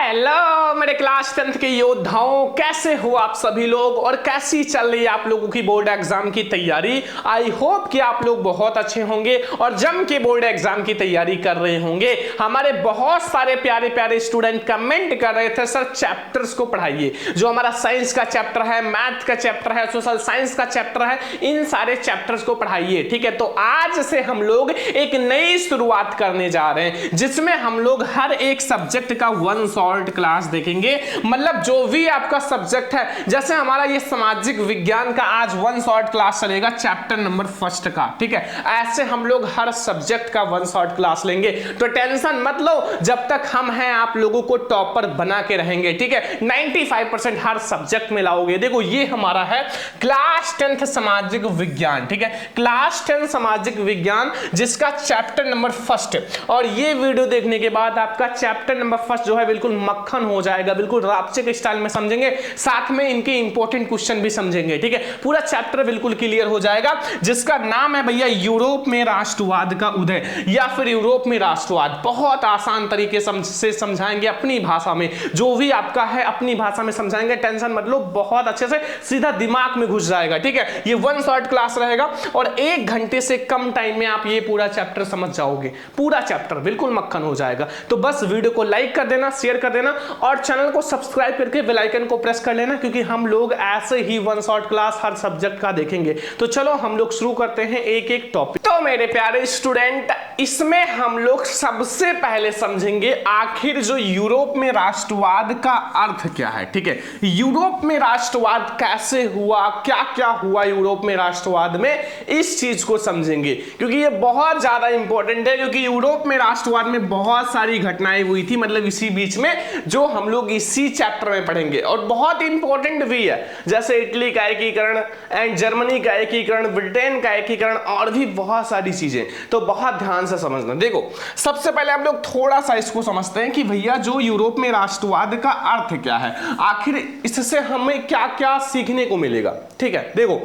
Hello मेरे class 10th के योद्धाओं, कैसे हो आप सभी लोग और कैसी चल रही है आप लोगों की बोर्ड एग्जाम की तैयारी। आई होप कि आप लोग बहुत अच्छे होंगे और जम के बोर्ड एग्जाम की तैयारी कर रहे होंगे। हमारे बहुत सारे प्यारे प्यारे स्टूडेंट कमेंट कर रहे थे, सर चैप्टर्स को पढ़ाइए, जो हमारा साइंस का चैप्टर है, मैथ का चैप्टर है, सोशल साइंस का चैप्टर है, इन सारे चैप्टर्स को पढ़ाइए। ठीक है, तो आज से हम लोग एक नई शुरुआत करने जा रहे हैं जिसमें हम लोग हर एक सब्जेक्ट का वन शॉर्ट क्लास देखेंगे। मतलब जो भी आपका सब्जेक्ट है, जैसे हमारा ये सामाजिक विज्ञान का आज वन शॉर्ट क्लास चलेगा चैप्टर नंबर फर्स्ट का। ठीक है, ऐसे हम लोग हर सब्जेक्ट का वन शॉर्ट क्लास लेंगे, तो टेंशन मत लो, जब तक हम हैं आप लोगों को टॉपर बना के रहेंगे। ठीक है, 95% हर सब्जेक्ट में लाओगे। देखो ये हमारा है क्लास 10th सामाजिक विज्ञान। ठीक है, क्लास 10 सामाजिक विज्ञान जिसका चैप्टर नंबर फर्स्ट, और ये वीडियो देखने के बाद आपका चैप्टर नंबर फर्स्ट जो है बिल्कुल मक्खन हो जाएगा, बिल्कुल रापचिक स्टाइल में समझेंगे, साथ में इनके इंपॉर्टेंट क्वेश्चन भी समझेंगे। ठीक है, पूरा चैप्टर बिल्कुल क्लियर हो जाएगा, जिसका नाम है भैया यूरोप में राष्ट्रवाद का उदय या फिर यूरोप में राष्ट्रवाद। बहुत आसान तरीके से समझाएंगे अपनी भाषा में, जो भी आपका है अपनी भाषा में समझाएंगे, टेंशन मत लो, बहुत अच्छे से सीधा दिमाग में घुस जाएगा। ठीक है, ये वन शॉर्ट क्लास रहेगा और 1 घंटे से कम टाइम में आप ये पूरा चैप्टर समझ जाओगे, पूरा चैप्टर बिल्कुल मक्खन हो जाएगा। तो बस वीडियो को लाइक कर देना, शेयर कर देना और चैनल को सब्सक्राइब करके बेल आइकन को प्रेस कर लेना, क्योंकि हम लोग ऐसे ही वन शॉर्ट क्लास हर सब्जेक्ट का देखेंगे। तो चलो हम लोग शुरू करते हैं एक एक टॉपिक। तो मेरे प्यारे स्टूडेंट, इसमें हम लोग सबसे पहले समझेंगे आखिर जो यूरोप में राष्ट्रवाद का अर्थ क्या है। ठीक है, यूरोप में राष्ट्रवाद कैसे हुआ, क्या क्या हुआ यूरोप में राष्ट्रवाद में, इस चीज को समझेंगे, क्योंकि ये बहुत ज्यादा इंपॉर्टेंट है। क्योंकि यूरोप में राष्ट्रवाद में बहुत सारी घटनाएं हुई थी, मतलब इसी बीच में, जो हम लोग इसी चैप्टर में पढ़ेंगे और बहुत इंपॉर्टेंट भी है। जैसे इटली का एकीकरण एंड जर्मनी का एकीकरण, ब्रिटेन का एकीकरण और भी बहुत सारी चीजें, तो बहुत ध्यान से समझना। देखो सबसे पहले हम लोग थोड़ा सा इसको समझते हैं कि भैया जो यूरोप में राष्ट्रवाद का अर्थ क्या है, आखिर इससे हमें क्या क्या सीखने को मिलेगा। ठीक है, देखो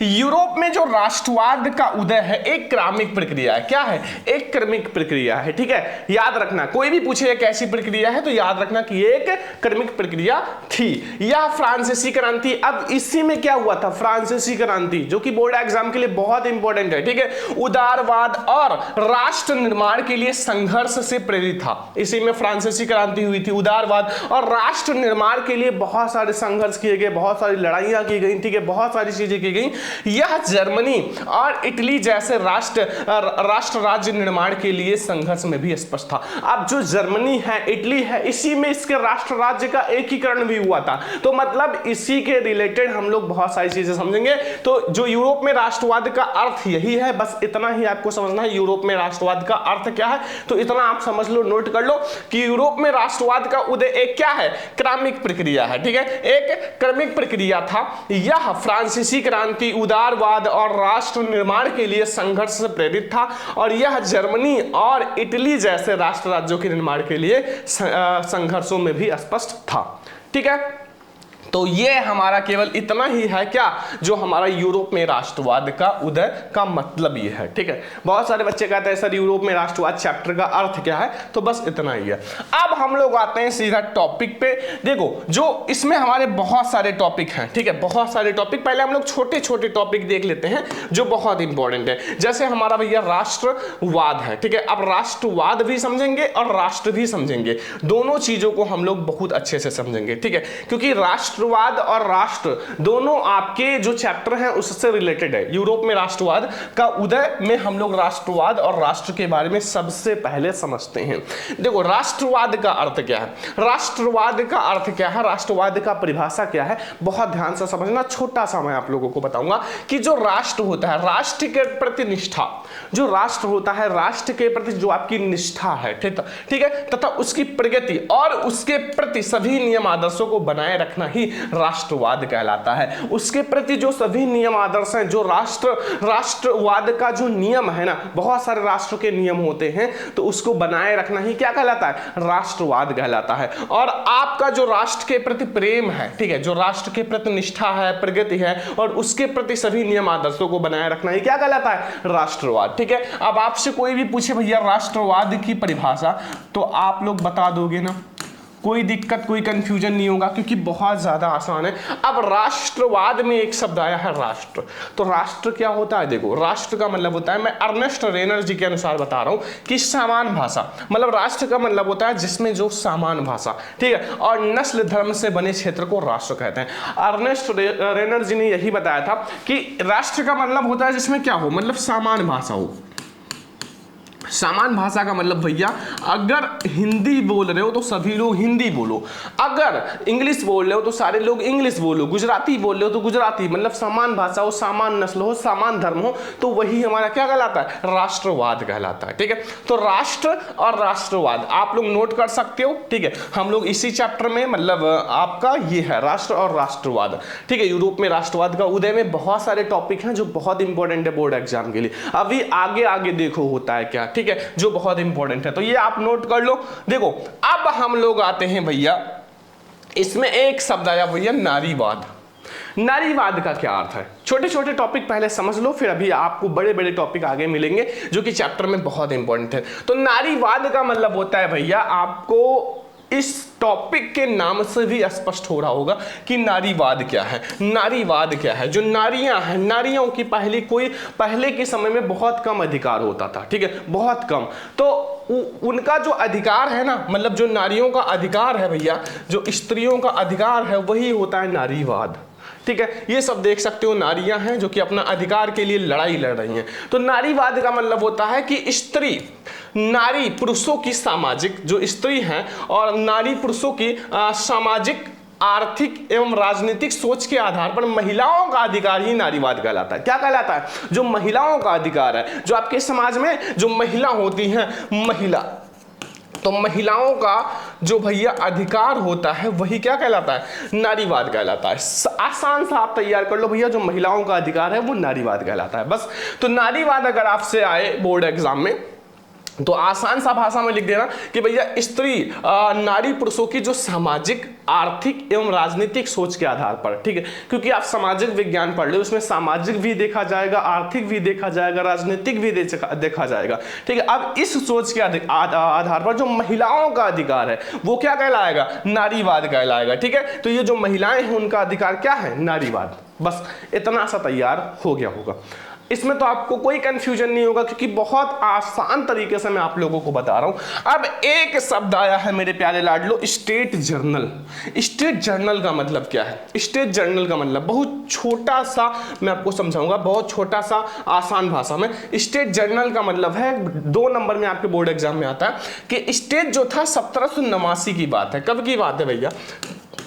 यूरोप में जो राष्ट्रवाद का उदय है एक क्रमिक प्रक्रिया है। क्या है? एक क्रमिक प्रक्रिया है। ठीक है, याद रखना, कोई भी पूछे कैसी प्रक्रिया है तो याद रखना कि एक क्रमिक प्रक्रिया थी। यह फ्रांसीसी क्रांति, अब इसी में क्या हुआ था, फ्रांसीसी क्रांति, जो कि बोर्ड एग्जाम के लिए बहुत इंपॉर्टेंट है। ठीक है, उदारवाद और राष्ट्र निर्माण के लिए संघर्ष से प्रेरित था। इसी में फ्रांसीसी क्रांति हुई थी, उदारवाद और राष्ट्र निर्माण के लिए बहुत सारे संघर्ष किए गए, बहुत सारी लड़ाइयां की गई। ठीक है, बहुत सारी चीजें की गई। यह जर्मनी और इटली जैसे राष्ट्र राज्य निर्माण के लिए संघर्ष में भी स्पष्ट था। अब जो जर्मनी है, इटली है, इसी में इसके राष्ट्र राज्य का एकीकरण भी हुआ था। तो मतलब इसी के रिलेटेड हम लोग बहुत सारी चीजें समझेंगे। तो जो यूरोप में राष्ट्रवाद का अर्थ यही है, बस इतना ही आपको समझना है। यूरोप में राष्ट्रवाद का अर्थ क्या है, तो इतना आप समझ लो, नोट कर लो कि यूरोप में राष्ट्रवाद का उदय एक क्या है, क्रमिक प्रक्रिया है। ठीक है, एक क्रमिक प्रक्रिया था। यह फ्रांसीसी क्रांति, उदारवाद और राष्ट्र निर्माण के लिए संघर्ष से प्रेरित था और यह जर्मनी और इटली जैसे राष्ट्र राज्यों के निर्माण के लिए संघर्षों में भी स्पष्ट था। ठीक है, तो ये हमारा केवल इतना ही है क्या, जो हमारा यूरोप में राष्ट्रवाद का उदय का मतलब ये है। ठीक है, बहुत सारे बच्चे कहते हैं सर यूरोप में राष्ट्रवाद चैप्टर का अर्थ क्या है, तो बस इतना ही है। अब हम लोग आते हैं सीधा टॉपिक पे। देखो जो इसमें हमारे बहुत सारे टॉपिक हैं। ठीक है, बहुत सारे टॉपिक, पहले हम लोग छोटे छोटे टॉपिक देख लेते हैं जो बहुत इंपॉर्टेंट है। जैसे हमारा भैया राष्ट्रवाद है। ठीक है, अब राष्ट्रवाद भी समझेंगे और राष्ट्र भी समझेंगे, दोनों चीजों को हम लोग बहुत अच्छे से समझेंगे। ठीक है, क्योंकि राष्ट्रवाद और राष्ट्र दोनों आपके जो चैप्टर हैं उससे रिलेटेड है। यूरोप में राष्ट्रवाद का उदय में हम लोग राष्ट्रवाद और राष्ट्र के बारे में सबसे पहले समझते हैं। देखो राष्ट्रवाद का अर्थ क्या है, राष्ट्रवाद का अर्थ क्या है, राष्ट्रवाद का परिभाषा क्या है, बहुत ध्यान से समझना। छोटा सा मैं आप लोगों को बताऊंगा कि जो राष्ट्र होता है, राष्ट्र के प्रति निष्ठा, जो राष्ट्र होता है, राष्ट्र के प्रति जो आपकी निष्ठा है, ठीक है, तथा उसकी प्रगति और उसके प्रति सभी नियम आदर्शों को बनाए रखना ही राष्ट्रवाद कहलाता है। उसके प्रति जो सभी नियम आदर्श हैं, जो राष्ट्रवाद का जो नियम है ना, बहुत सारे राष्ट्र के नियम होते हैं, तो उसको बनाए रखना ही क्या कहलाता है, राष्ट्रवाद कहलाता है। और आपका जो राष्ट्र के प्रति प्रेम है, ठीक है, जो राष्ट्र के प्रति निष्ठा है, प्रगति है और उसके प्रति सभी नियम आदर्शों को बनाए रखना ही क्या कहलाता है, राष्ट्रवाद। ठीक है, अब आपसे कोई भी पूछे भैया राष्ट्रवाद की परिभाषा, तो आप लोग बता दोगे ना, कोई दिक्कत कोई कंफ्यूजन नहीं होगा क्योंकि बहुत ज्यादा आसान है। अब राष्ट्रवाद में एक शब्द आया है राष्ट्र। तो राष्ट्र क्या होता है? देखो, राष्ट्र का मतलब होता है, मैं अर्नेस्ट रेनर जी के अनुसार बता रहा हूं कि समान भाषा, मतलब राष्ट्र का मतलब होता है जिसमें जो समान भाषा, ठीक है, और नस्ल धर्म से बने क्षेत्र को राष्ट्र कहते हैं। अर्नेस्ट रेनर जी ने यही बताया था कि राष्ट्र का मतलब होता है जिसमें क्या हो, मतलब समान भाषा हो। समान भाषा का मतलब भैया, अगर हिंदी बोल रहे हो तो सभी लोग हिंदी बोलो, अगर इंग्लिश बोल रहे हो तो सारे लोग इंग्लिश बोलो, गुजराती बोल रहे हो तो गुजराती, मतलब समान भाषा हो, समान नस्ल हो, समान धर्म हो, तो वही हमारा क्या कहलाता है? राष्ट्रवाद कहलाता है। ठीक है, तो राष्ट्र और राष्ट्रवाद आप लोग नोट कर सकते हो। ठीक है, हम लोग इसी चैप्टर में, मतलब आपका ये है राष्ट्र और राष्ट्रवाद। ठीक है, यूरोप में राष्ट्रवाद का उदय में बहुत सारे टॉपिक हैं जो बहुत इंपॉर्टेंट है बोर्ड एग्जाम के लिए। अभी आगे आगे देखो होता है क्या, ठीक है, जो बहुत इंपॉर्टेंट है, तो ये आप नोट कर लो। देखो, अब हम लोग आते हैं भैया, इसमें एक शब्द आया भैया नारीवाद। नारीवाद का क्या अर्थ है? छोटे छोटे टॉपिक पहले समझ लो, फिर अभी आपको बड़े बड़े टॉपिक आगे मिलेंगे जो कि चैप्टर में बहुत इंपॉर्टेंट है। तो नारीवाद का मतलब होता है भैया, आपको इस टॉपिक के नाम से भी स्पष्ट हो रहा होगा कि नारीवाद क्या है। नारीवाद क्या है? जो नारियां हैं, नारियों की पहले के समय में बहुत कम अधिकार होता था। ठीक है, बहुत कम, तो उनका जो अधिकार है ना, मतलब जो नारियों का अधिकार है भैया, जो स्त्रियों का अधिकार है, वही होता है नारीवाद। ठीक है, ये सब देख सकते हो, नारियां हैं जो कि अपना अधिकार के लिए लड़ाई लड़ रही हैं। तो नारीवाद का मतलब होता है कि स्त्री, नारी पुरुषों की सामाजिक, जो स्त्री हैं और नारी पुरुषों की सामाजिक, आर्थिक एवं राजनीतिक सोच के आधार पर महिलाओं का अधिकार ही नारीवाद कहलाता है। क्या कहलाता है? जो महिलाओं का अधिकार है, जो आपके समाज में जो महिला होती हैं, महिला, तो महिलाओं का जो भैया अधिकार होता है वही क्या कहलाता है? नारीवाद कहलाता है। आसान सा आप तैयार कर लो भैया, जो महिलाओं का अधिकार है वो नारीवाद कहलाता है, बस। तो नारीवाद अगर आपसे आए बोर्ड एग्जाम में तो आसान सा भाषा में लिख देना कि भैया स्त्री, नारी पुरुषों की जो सामाजिक, आर्थिक एवं राजनीतिक सोच के आधार पर, ठीक है, क्योंकि आप सामाजिक विज्ञान पढ़ रहे हो, उसमें सामाजिक भी देखा जाएगा, आर्थिक भी देखा जाएगा, राजनीतिक भी देखा जाएगा। ठीक है, अब इस सोच के आधार पर जो महिलाओं का अधिकार है वो क्या कहलाएगा? नारीवाद कहलाएगा। ठीक है, तो ये जो महिलाएं हैं उनका अधिकार क्या है? नारीवाद। बस इतना सा तैयार हो गया होगा। इसमें तो आपको कोई कंफ्यूजन नहीं होगा क्योंकि बहुत आसान तरीके से मैं आप लोगों को बता रहा हूं। अब एक शब्द आया है मेरे प्यारे लाडलो, स्टेट जर्नल। स्टेट जर्नल का मतलब क्या है? स्टेट जर्नल का मतलब बहुत छोटा सा मैं आपको समझाऊंगा, बहुत छोटा सा आसान भाषा में। स्टेट जर्नल का मतलब है, 2 नंबर में आपके बोर्ड एग्जाम में आता है कि स्टेट जो था 1789 की बात है। कब की बात है भैया?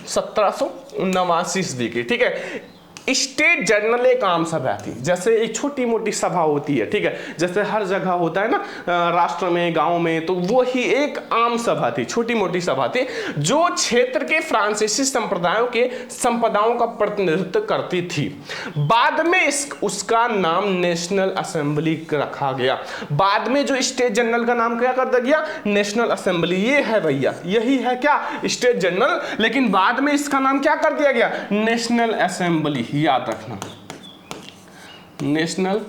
1789 ईस्वी की। ठीक है, स्टेट जर्नल एक आम सभा थी, जैसे एक छोटी मोटी सभा होती है। ठीक है, जैसे हर जगह होता है ना, राष्ट्र में, गांव में, तो वो ही एक आम सभा थी, छोटी मोटी सभा थी, जो क्षेत्र के फ्रांसीसी संप्रदायों के संपदाओं का प्रतिनिधित्व करती थी। बाद में उसका नाम नेशनल असेंबली रखा गया। बाद में जो स्टेट जर्नल का नाम क्या कर दिया गया? National assembly. ये है भैया, यही है क्या? State journal. लेकिन बाद में इसका नाम क्या कर दिया गया? National assembly. याद रखना, नेशनल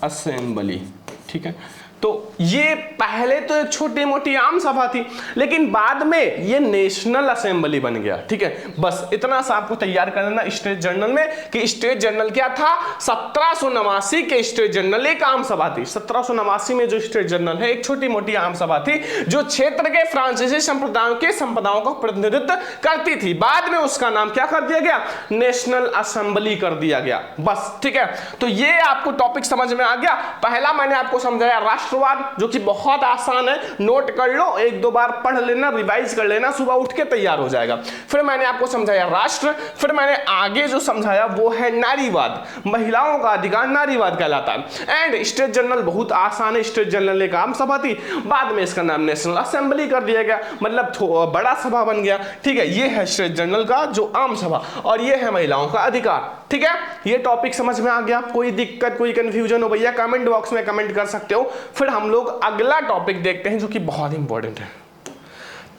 असेंबली। ठीक है, तो ये पहले तो एक छोटी मोटी आम सभा थी, लेकिन बाद में ये नेशनल असेंबली बन गया। ठीक है, बस इतना सा आपको तैयार कर लेना स्टेट जर्नल में कि स्टेट जर्नल क्या था। 1789 के स्टेट जर्नल एक आम सभा थी। 1789 में जो स्टेट जर्नल है एक छोटी मोटी आम सभा थी जो क्षेत्र के फ्रांसीसी संप्रदायों के संपदाओं का प्रतिनिधित्व करती थी। बाद में उसका नाम क्या कर दिया गया? नेशनल असेंबली कर दिया गया। बस, ठीक है, तो ये आपको टॉपिक समझ में आ गया। पहला मैंने आपको समझाया राष्ट्रवाद, जो कि बहुत आसान है, नोट कर लो, 1-2 बार पढ़ लेना, रिवाइज कर लेना, सुबह उठ के तैयार हो जाएगा। फिर मैंने आपको समझाया राष्ट्र, फिर मैंने आगे जो समझाया वो है नारीवाद, महिलाओं का अधिकार नारीवाद कहलाता है। एंड स्टेट जर्नल बहुत आसान है, स्टेट जर्नल एक आम सभा थी, बाद में इसका नाम नेशनल असेंबली कर दिया गया, मतलब बड़ा सभा बन गया। ठीक है, ये है स्टेट जर्नल का जो आम सभा, और ये है महिलाओं का अधिकार। ठीक है, ये टॉपिक समझ में आ गया? कोई दिक्कत कोई कंफ्यूजन हो भैया कमेंट बॉक्स में कमेंट कर सकते हो। फिर हम लोग अगला टॉपिक देखते हैं जो कि बहुत इंपॉर्टेंट है।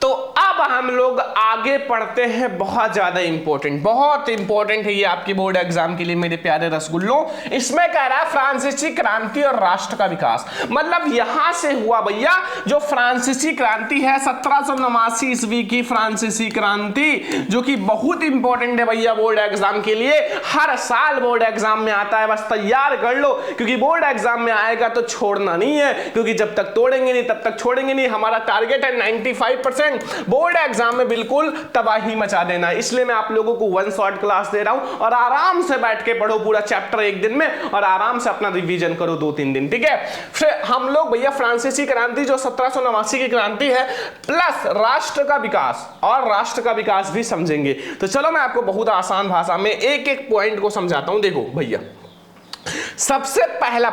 तो अब अब हम लोग आगे पढ़ते हैं, बहुत ज्यादा बहुत इंपॉर्टेंट है ये आपके बोर्ड एग्जाम के लिए मेरे प्यारे रसगुल्लों। इसमें कह रहा है फ्रांसीसी क्रांति और राष्ट्र का विकास, मतलब यहां से हुआ भैया जो फ्रांसीसी क्रांति है 1789 ईस्वी की फ्रांसीसी क्रांति, जो कि बहुत इंपॉर्टेंट है भैया बोर्ड एग्जाम के लिए। हर साल बोर्ड एग्जाम में आता है, बस तैयार कर लो, क्योंकि बोर्ड एग्जाम में आएगा तो छोड़ना नहीं है, क्योंकि जब तक तोड़ेंगे नहीं तब तक छोड़ेंगे नहीं। हमारा टारगेट है 95% बोर्ड एग्जाम में बिल्कुल तबाही मचा देना। इसलिए मैं आप लोगों को वन शॉट क्लास दे रहा हूं और आराम से बैठ के पढ़ो पूरा चैप्टर एक दिन में और आराम से अपना रिवीजन करो 2-3 दिन, ठीक है। फिर हम लोग भैया फ्रांसीसी क्रांति जो 1789 की क्रांति है प्लस राष्ट्र का विकास और राष्ट्र का विकास भी समझेंगे। तो चलो मैं आपको बहुत आसान भाषा में एक एक पॉइंट को समझाता हूं। देखो भैया, सबसे पहला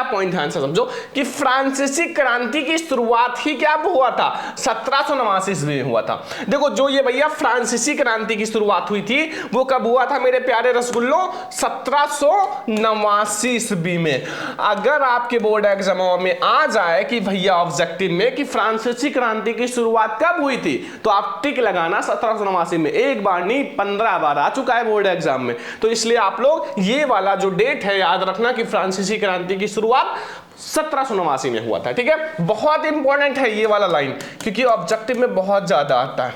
पॉइंट ध्यान से समझो कि फ्रांसीसी क्रांति की शुरुआत ही क्या हुआ था, 1789 ईस्वी में हुआ था। देखो जो ये भैया फ्रांसीसी क्रांति की शुरुआत हुई थी वो कब हुआ था मेरे प्यारे रसगुल्लों, 1789 ईस्वी में। अगर आपके बोर्ड एग्जामों में आ जाए कि भैया ऑब्जेक्टिव में कि फ्रांसीसी क्रांति की शुरुआत कब हुई थी, तो आप टिक लगाना 1789 में। एक बार नहीं 15 बार आ चुका है बोर्ड एग्जाम में, तो इसलिए आप लोग ये वाला जो डेट है याद रखना कि फ्रांसीसी क्रांति की शुरुआत 1789 में हुआ था, ठीक है। बहुत इंपॉर्टेंट है ये वाला लाइन, क्योंकि ऑब्जेक्टिव में बहुत ज्यादा आता है,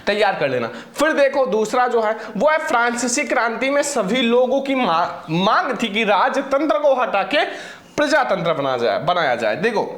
तैयार कर लेना। फिर देखो दूसरा जो है वो है फ्रांसीसी क्रांति में सभी लोगों की मांग थी कि राजतंत्र को हटा के प्रजातंत्र बनाया जाए। देखो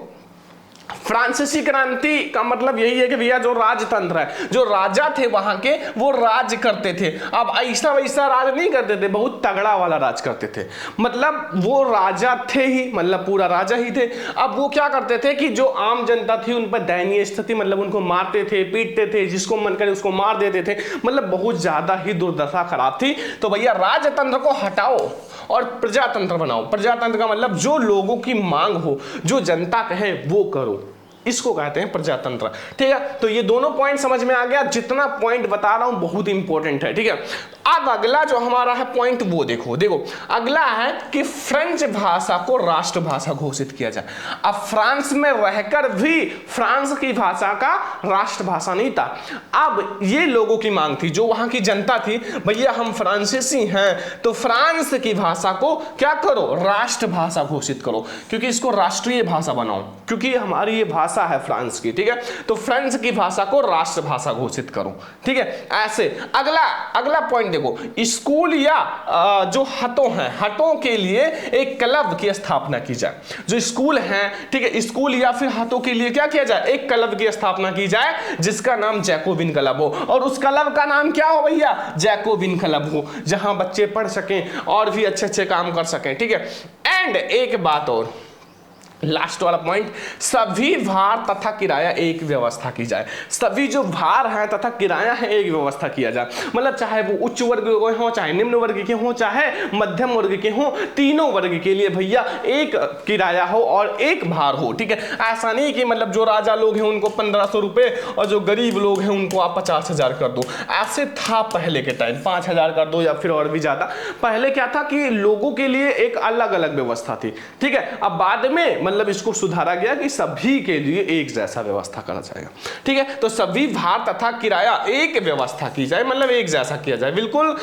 फ्रांसीसी क्रांति का मतलब यही है कि भैया जो राजतंत्र है, जो राजा थे वहां के वो राज करते थे। अब ऐसा वैसा राज नहीं करते थे, बहुत तगड़ा वाला राज करते थे, मतलब वो राजा थे ही, मतलब पूरा राजा ही थे। अब वो क्या करते थे कि जो आम जनता थी उन पर दयनीय स्थिति, मतलब उनको मारते थे, पीटते थे, जिसको मन करे उसको मार देते थे, मतलब बहुत ज्यादा ही दुर्दशा खराब थी। तो भैया राजतंत्र को हटाओ और प्रजातंत्र बनाओ। प्रजातंत्र का मतलब जो लोगों की मांग हो, जो जनता कहे वो करो, इसको कहते हैं प्रजातंत्र, ठीक है। तो ये दोनों पॉइंट समझ में आ गया। जितना पॉइंट बता रहा हूं बहुत इंपॉर्टेंट है, ठीक है। अब अगला जो हमारा है पॉइंट वो देखो अगला है कि फ्रेंच भाषा को राष्ट्रभाषा घोषित किया जाए। अब फ्रांस में रहकर भी फ्रांस की भाषा का राष्ट्रभाषा नहीं था। अब ये लोगों की मांग थी, जो वहां की जनता थी, भैया हम फ्रांसीसी हैं तो फ्रांस की भाषा को क्या करो, राष्ट्रभाषा घोषित करो, क्योंकि इसको राष्ट्रीय भाषा बनाओ, क्योंकि हमारी ये भाषा है फ्रांस की, ठीक है। तो फ्रेंच की भाषा को राष्ट्रभाषा घोषित करो, ठीक है। ऐसे अगला पॉइंट देखो, स्कूल या जो हटों हैं, हटों के लिए एक क्लब की स्थापना की जाए। जो स्कूल हैं, ठीक है, स्कूल या फिर हटों के लिए क्या किया जाए, एक क्लब की स्थापना की जाए जिसका नाम जैकोबिन क्लब हो, और उस क्लब का नाम क्या हो भैया, जैकोबिन क्लब हो, जहां बच्चे पढ़ सकें और भी अच्छे काम कर सकें, ठीक है। एंड एक बात और, लास्ट वाला पॉइंट, सभी भार तथा किराया एक व्यवस्था की जाए। सभी जो भार हैं तथा किराया है एक व्यवस्था किया जाए, मतलब चाहे वो उच्च वर्ग के हो, चाहे निम्न वर्ग के हो, चाहे मध्यम वर्ग के हो, तीनों वर्ग के लिए भैया एक किराया हो और एक भार हो, ठीक है। ऐसा नहीं कि मतलब जो राजा लोग हैं उनको 1500 रुपए और जो गरीब लोग हैं उनको आप 50,000 कर दो। ऐसे था पहले के टाइम, 5,000 कर दो या फिर और भी ज्यादा। पहले क्या था कि लोगों के लिए एक अलग अलग व्यवस्था थी, ठीक है। अब बाद में मतलब इसको सुधारा गया कि सभी के लिए एक जैसा व्यवस्था करना चाहिए, ठीक है। तो सभी भार तथा किराया एक व्यवस्था की जाए, मतलब एक जैसा किया जाए, बिल्कुल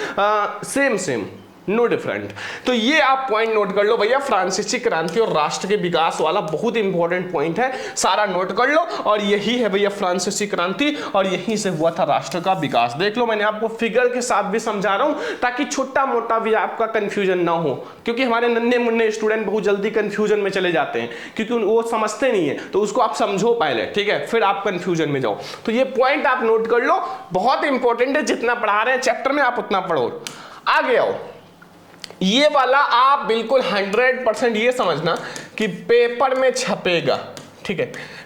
सेम नो डिफरेंट। तो ये आप पॉइंट नोट कर लो भैया, फ्रांसीसी क्रांति और राष्ट्र के विकास वाला बहुत इंपॉर्टेंट पॉइंट है, सारा नोट कर लो। और यही है भैया फ्रांसीसी क्रांति और यहीं से हुआ था राष्ट्र का विकास। देख लो मैंने आपको फिगर के साथ भी समझा रहा हूं ताकि छोटा मोटा भी आपका कंफ्यूजन ना हो, क्योंकि हमारे नन्हे मुन्ने स्टूडेंट बहुत जल्दी कंफ्यूजन में चले जाते हैं क्योंकि वो समझते नहीं है। तो उसको आप समझो पहले, ठीक है, फिर आप कंफ्यूजन में जाओ। तो ये पॉइंट आप नोट कर लो, बहुत इंपॉर्टेंट है। जितना पढ़ा रहे हैं चैप्टर में आप उतना पढ़ो। आगे आओ, ये वाला आप बिल्कुल 100% ये समझना कि पेपर में छपेगा, ठीक है,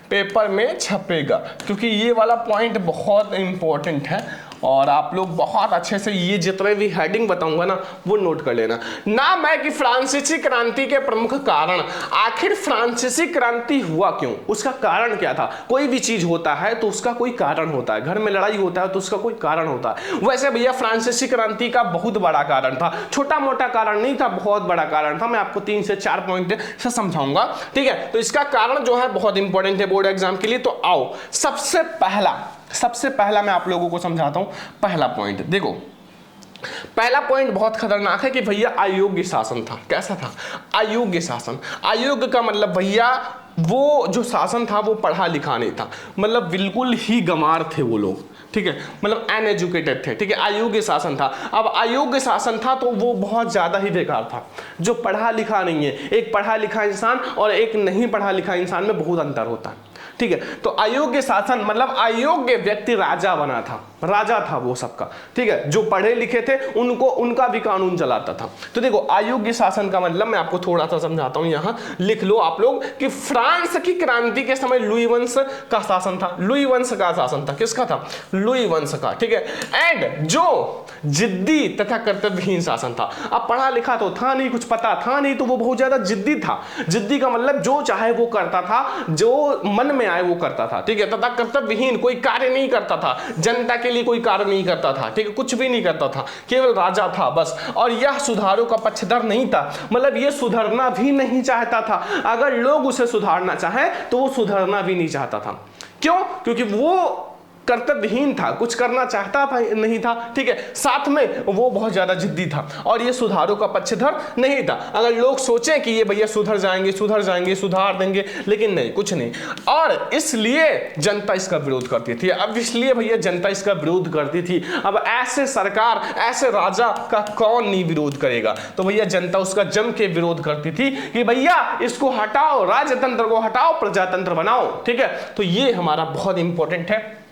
पेपर में छपेगा, क्योंकि ये वाला पॉइंट बहुत इंपॉर्टेंट है और आप लोग बहुत अच्छे से ये जितने भी हेडिंग बताऊंगा ना वो नोट कर लेना। नाम है कि फ्रांसीसी क्रांति के प्रमुख कारण। आखिर फ्रांसीसी क्रांति हुआ क्यों, उसका कारण क्या था। कोई भी चीज होता है तो उसका कोई कारण होता है, घर में लड़ाई होता है तो उसका कोई कारण होता है। वैसे भैया फ्रांसीसी क्रांति का बहुत बड़ा कारण था, छोटा मोटा कारण नहीं था, बहुत बड़ा कारण था। मैं आपको 3 से 4 पॉइंट से समझाऊंगा, ठीक है। तो इसका कारण जो है बहुत इंपॉर्टेंट है बोर्ड एग्जाम के लिए। तो आओ सबसे पहला मैं आप लोगों को समझाता हूं। पहला पॉइंट देखो, पहला पॉइंट बहुत खतरनाक है कि भैया अयोग्य शासन था। कैसा था, अयोग्य शासन। अयोग्य का मतलब भैया वो जो शासन था वो पढ़ा लिखा नहीं था, मतलब बिल्कुल ही गंवार थे वो लोग, ठीक है, मतलब अनएजुकेटेड थे, ठीक है। अयोग्य शासन था। अब अयोग्य शासन था तो वो बहुत ज्यादा ही बेकार था। जो पढ़ा लिखा नहीं है, एक पढ़ा लिखा इंसान और एक नहीं पढ़ा लिखा इंसान में बहुत अंतर होता है, ठीक है। तो अयोग्य शासन मतलब अयोग्य व्यक्ति राजा बना था, राजा था वो सबका, ठीक है। जो पढ़े लिखे थे उनको उनका भी कानून चलाता था। तो देखो अयोग्य शासन का मतलब मैं आपको थोड़ा सा समझाता हूं, यहां लिख लो आप लोग कि फ्रांस की क्रांति के समय लुई वंश का शासन था। लुई वंश का शासन था, किसका था, लुई वंश का, ठीक है। एंड जो जिद्दी तथा कर्तव्यहीन शासन था। अब पढ़ा लिखा तो था नहीं, कुछ पता था नहीं, तो वो बहुत ज्यादा जिद्दी था। जिद्दी का मतलब जो चाहे वो करता था, जो मन में आए वो करता था, ठीक है। तथा कर्तव्यहीन, कोई कार्य नहीं करता था, जनता के लिए कोई कार्य नहीं करता था, ठीक है, कुछ भी नहीं करता था, केवल राजा था बस। और यह सुधारों का पक्षधर नहीं था, मतलब ये सुधरना भी नहीं चाहता था। अगर लोग उसे सुधारना चाहें तो वो सुधरना भी नहीं चाहता था। क्यों, क्योंकि वो कर्तव्यहीन था, कुछ करना चाहता था नहीं था, ठीक है। साथ में वो बहुत ज्यादा जिद्दी था और ये सुधारों का पक्षधर नहीं था। अगर लोग सोचें कि ये भैया सुधर जाएंगे, सुधार देंगे, लेकिन नहीं, कुछ नहीं। और इसलिए जनता इसका विरोध करती थी। अब इसलिए भैया जनता इसका विरोध करती थी। अब ऐसे सरकार, ऐसे राजा का कौन नहीं विरोध करेगा। तो भैया जनता उसका जम के विरोध करती थी कि भैया इसको हटाओ, राजतंत्र को हटाओ, प्रजातंत्र बनाओ, ठीक है। तो ये हमारा बहुत इंपॉर्टेंट है।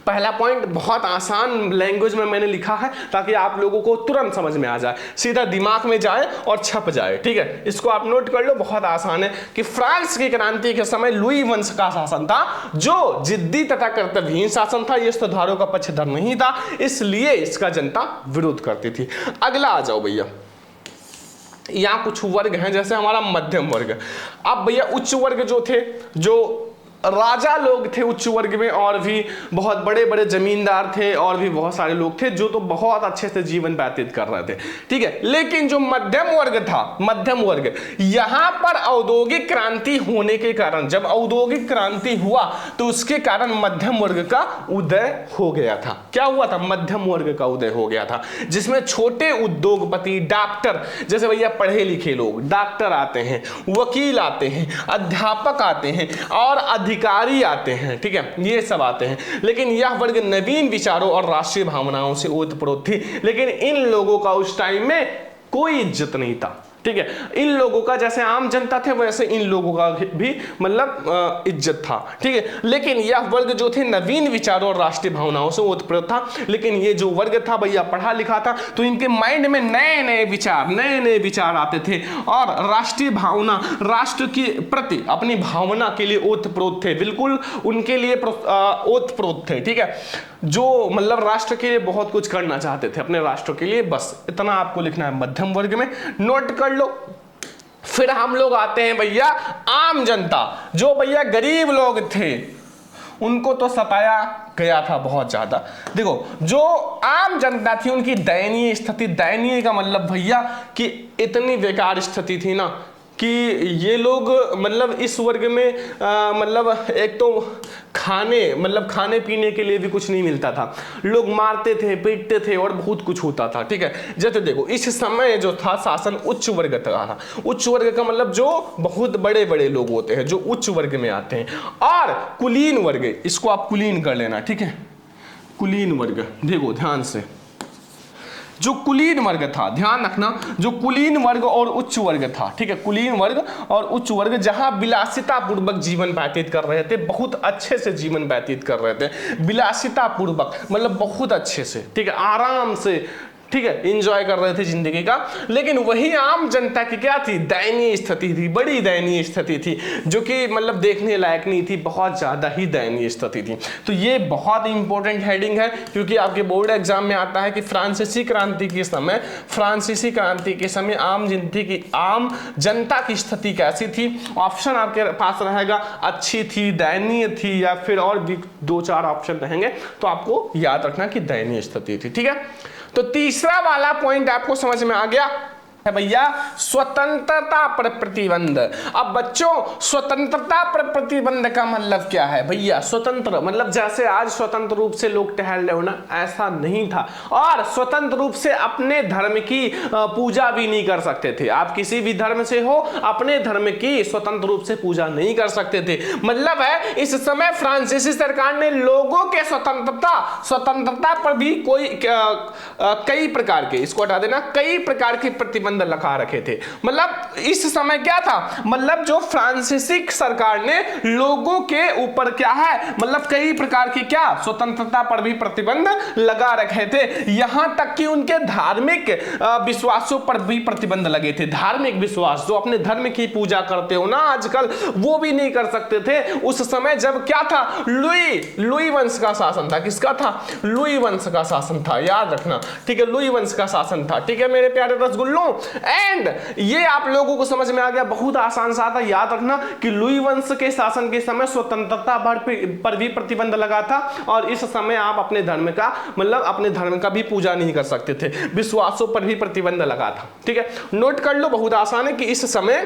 पहला पॉइंट बहुत आसान लैंग्वेज में मैंने लिखा है ताकि आप लोगों को तुरंत समझ में आ जाए, सीधा दिमाग में जाए और छप जाए, ठीक है। इसको आप नोट कर लो, बहुत आसान है कि फ्रांस की क्रांति के समय लुई वंश का शासन था, जो जिद्दी तथा कर्तव्यहीन शासन था। यह सुधारों का पक्षधर नहीं था, इसलिए इसका जनता विरोध करती थी। अगला आ जाओ भैया, यहां कुछ वर्ग हैं, जैसे हमारा मध्यम वर्ग। अब भैया उच्च वर्ग जो थे, जो राजा लोग थे उच्च वर्ग में, और भी बहुत बड़े बड़े जमींदार थे, और भी बहुत सारे लोग थे जो तो बहुत अच्छे से जीवन व्यतीत कर रहे थे, ठीक है। लेकिन जो मध्यम वर्ग था, मध्यम वर्ग, यहां पर औद्योगिक क्रांति होने के कारण, जब औद्योगिक क्रांति हुआ तो उसके कारण मध्यम वर्ग का उदय हो गया था। क्या हुआ था, मध्यम वर्ग का उदय हो गया था, जिसमें छोटे उद्योगपति, डॉक्टर, जैसे भैया पढ़े लिखे लोग, डॉक्टर आते हैं, वकील आते हैं, अध्यापक आते हैं और अधिकारी आते हैं, ठीक है, ये सब आते हैं। लेकिन यह वर्ग नवीन विचारों और राष्ट्रीय भावनाओं से ओतप्रोत थी। लेकिन इन लोगों का उस टाइम में कोई इज्जत नहीं था, ठीक है। इन लोगों का जैसे आम जनता थे वैसे इन लोगों का भी मतलब इज्जत था, ठीक है। लेकिन यह वर्ग जो थे नवीन विचारों और राष्ट्रीय भावनाओं से ओतप्रोत था। लेकिन ये जो वर्ग था भैया पढ़ा लिखा था, तो इनके माइंड में नए नए विचार आते थे और राष्ट्रीय भावना, राष्ट्र के प्रति अपनी भावना के लिए ओतप्रोत थे, बिल्कुल उनके लिए ओतप्रोत थे, ठीक है। जो मतलब राष्ट्र के लिए बहुत कुछ करना चाहते थे, अपने राष्ट्र के लिए, बस इतना आपको लिखना है मध्यम वर्ग में, नोट कर लो। फिर हम लोग आते हैं भैया आम जनता, जो भैया गरीब लोग थे उनको तो सताया गया था बहुत ज्यादा। देखो जो आम जनता थी उनकी दयनीय स्थिति, दयनीय का मतलब भैया कि इतनी बेकार स्थिति थी ना कि ये लोग मतलब इस वर्ग में मतलब एक तो खाने पीने के लिए भी कुछ नहीं मिलता था, लोग मारते थे, पीटते थे और बहुत कुछ होता था, ठीक है। जैसे देखो इस समय जो था शासन उच्च वर्ग का था। उच्च वर्ग का मतलब जो बहुत बड़े बड़े लोग होते हैं, जो उच्च वर्ग में आते हैं। और कुलीन वर्ग, इसको आप कुलीन कर लेना, ठीक है। कुलीन वर्ग देखो ध्यान से, जो कुलीन वर्ग था, ध्यान रखना, जो कुलीन वर्ग और उच्च वर्ग था, ठीक है, कुलीन वर्ग और उच्च वर्ग, जहां विलासिता पूर्वक जीवन व्यतीत कर रहे थे, बहुत अच्छे से जीवन व्यतीत कर रहे थे, विलासिता पूर्वक मतलब बहुत अच्छे से, ठीक है, आराम से, ठीक है, इंजॉय कर रहे थे जिंदगी का। लेकिन वही आम जनता की क्या थी, दयनीय स्थिति थी, बड़ी दयनीय स्थिति थी, जो कि मतलब देखने लायक नहीं थी, बहुत ज्यादा ही दयनीय स्थिति थी। तो ये बहुत इंपॉर्टेंट हेडिंग है, क्योंकि आपके बोर्ड एग्जाम में आता है कि फ्रांसीसी क्रांति के समय आम जनता की स्थिति कैसी थी। ऑप्शन आपके पास रहेगा अच्छी थी, दयनीय थी, या फिर और भी 2-4 ऑप्शन रहेंगे, तो आपको याद रखना कि दयनीय स्थिति थी। ठीक है, तो तीसरा वाला पॉइंट आपको समझ में आ गया है भैया, स्वतंत्रता पर प्रतिबंध। अब बच्चों, स्वतंत्रता पर प्रतिबंध का मतलब क्या है भैया? स्वतंत्र मतलब जैसे आज स्वतंत्र रूप से लोग टहल रहे हो ना, ऐसा नहीं था। और स्वतंत्र रूप से अपने धर्म की पूजा भी नहीं कर सकते थे। आप किसी भी धर्म से हो, अपने धर्म की स्वतंत्र रूप से पूजा नहीं कर सकते थे। मतलब है इस समय फ्रांसीसी सरकार ने लोगों के स्वतंत्रता पर भी कई प्रकार के, इसको हटा देना, कई प्रकार के प्रतिबंध लगा रखे थे। मतलब इस समय क्या था, मतलब जो फ्रांसीसी सरकार ने लोगों के ऊपर क्या है, मतलब कई प्रकार की क्या स्वतंत्रता पर भी प्रतिबंध लगा रखे थे। यहां तक कि उनके धार्मिक विश्वासों पर भी प्रतिबंध लगे थे। धार्मिक विश्वास, जो अपने धर्म की पूजा करते हो ना आजकल, वो भी नहीं कर सकते थे उस समय, जब क्या था, लुई वंश का शासन था। किसका था? लुई वंश का शासन था, याद रखना। ठीक है, लुई वंश का शासन था। ठीक है मेरे प्यारे रसगुल्लों, एंड ये आप लोगों को समझ में आ गया, बहुत आसान सा था, याद रखना कि लुई वंश के शासन के समय स्वतंत्रता पर भी प्रतिबंध लगा था। और इस समय आप अपने धर्म का, मतलब अपने धर्म का भी पूजा नहीं कर सकते थे, विश्वासों पर भी प्रतिबंध लगा था। ठीक है, नोट कर लो, बहुत आसान है कि इस समय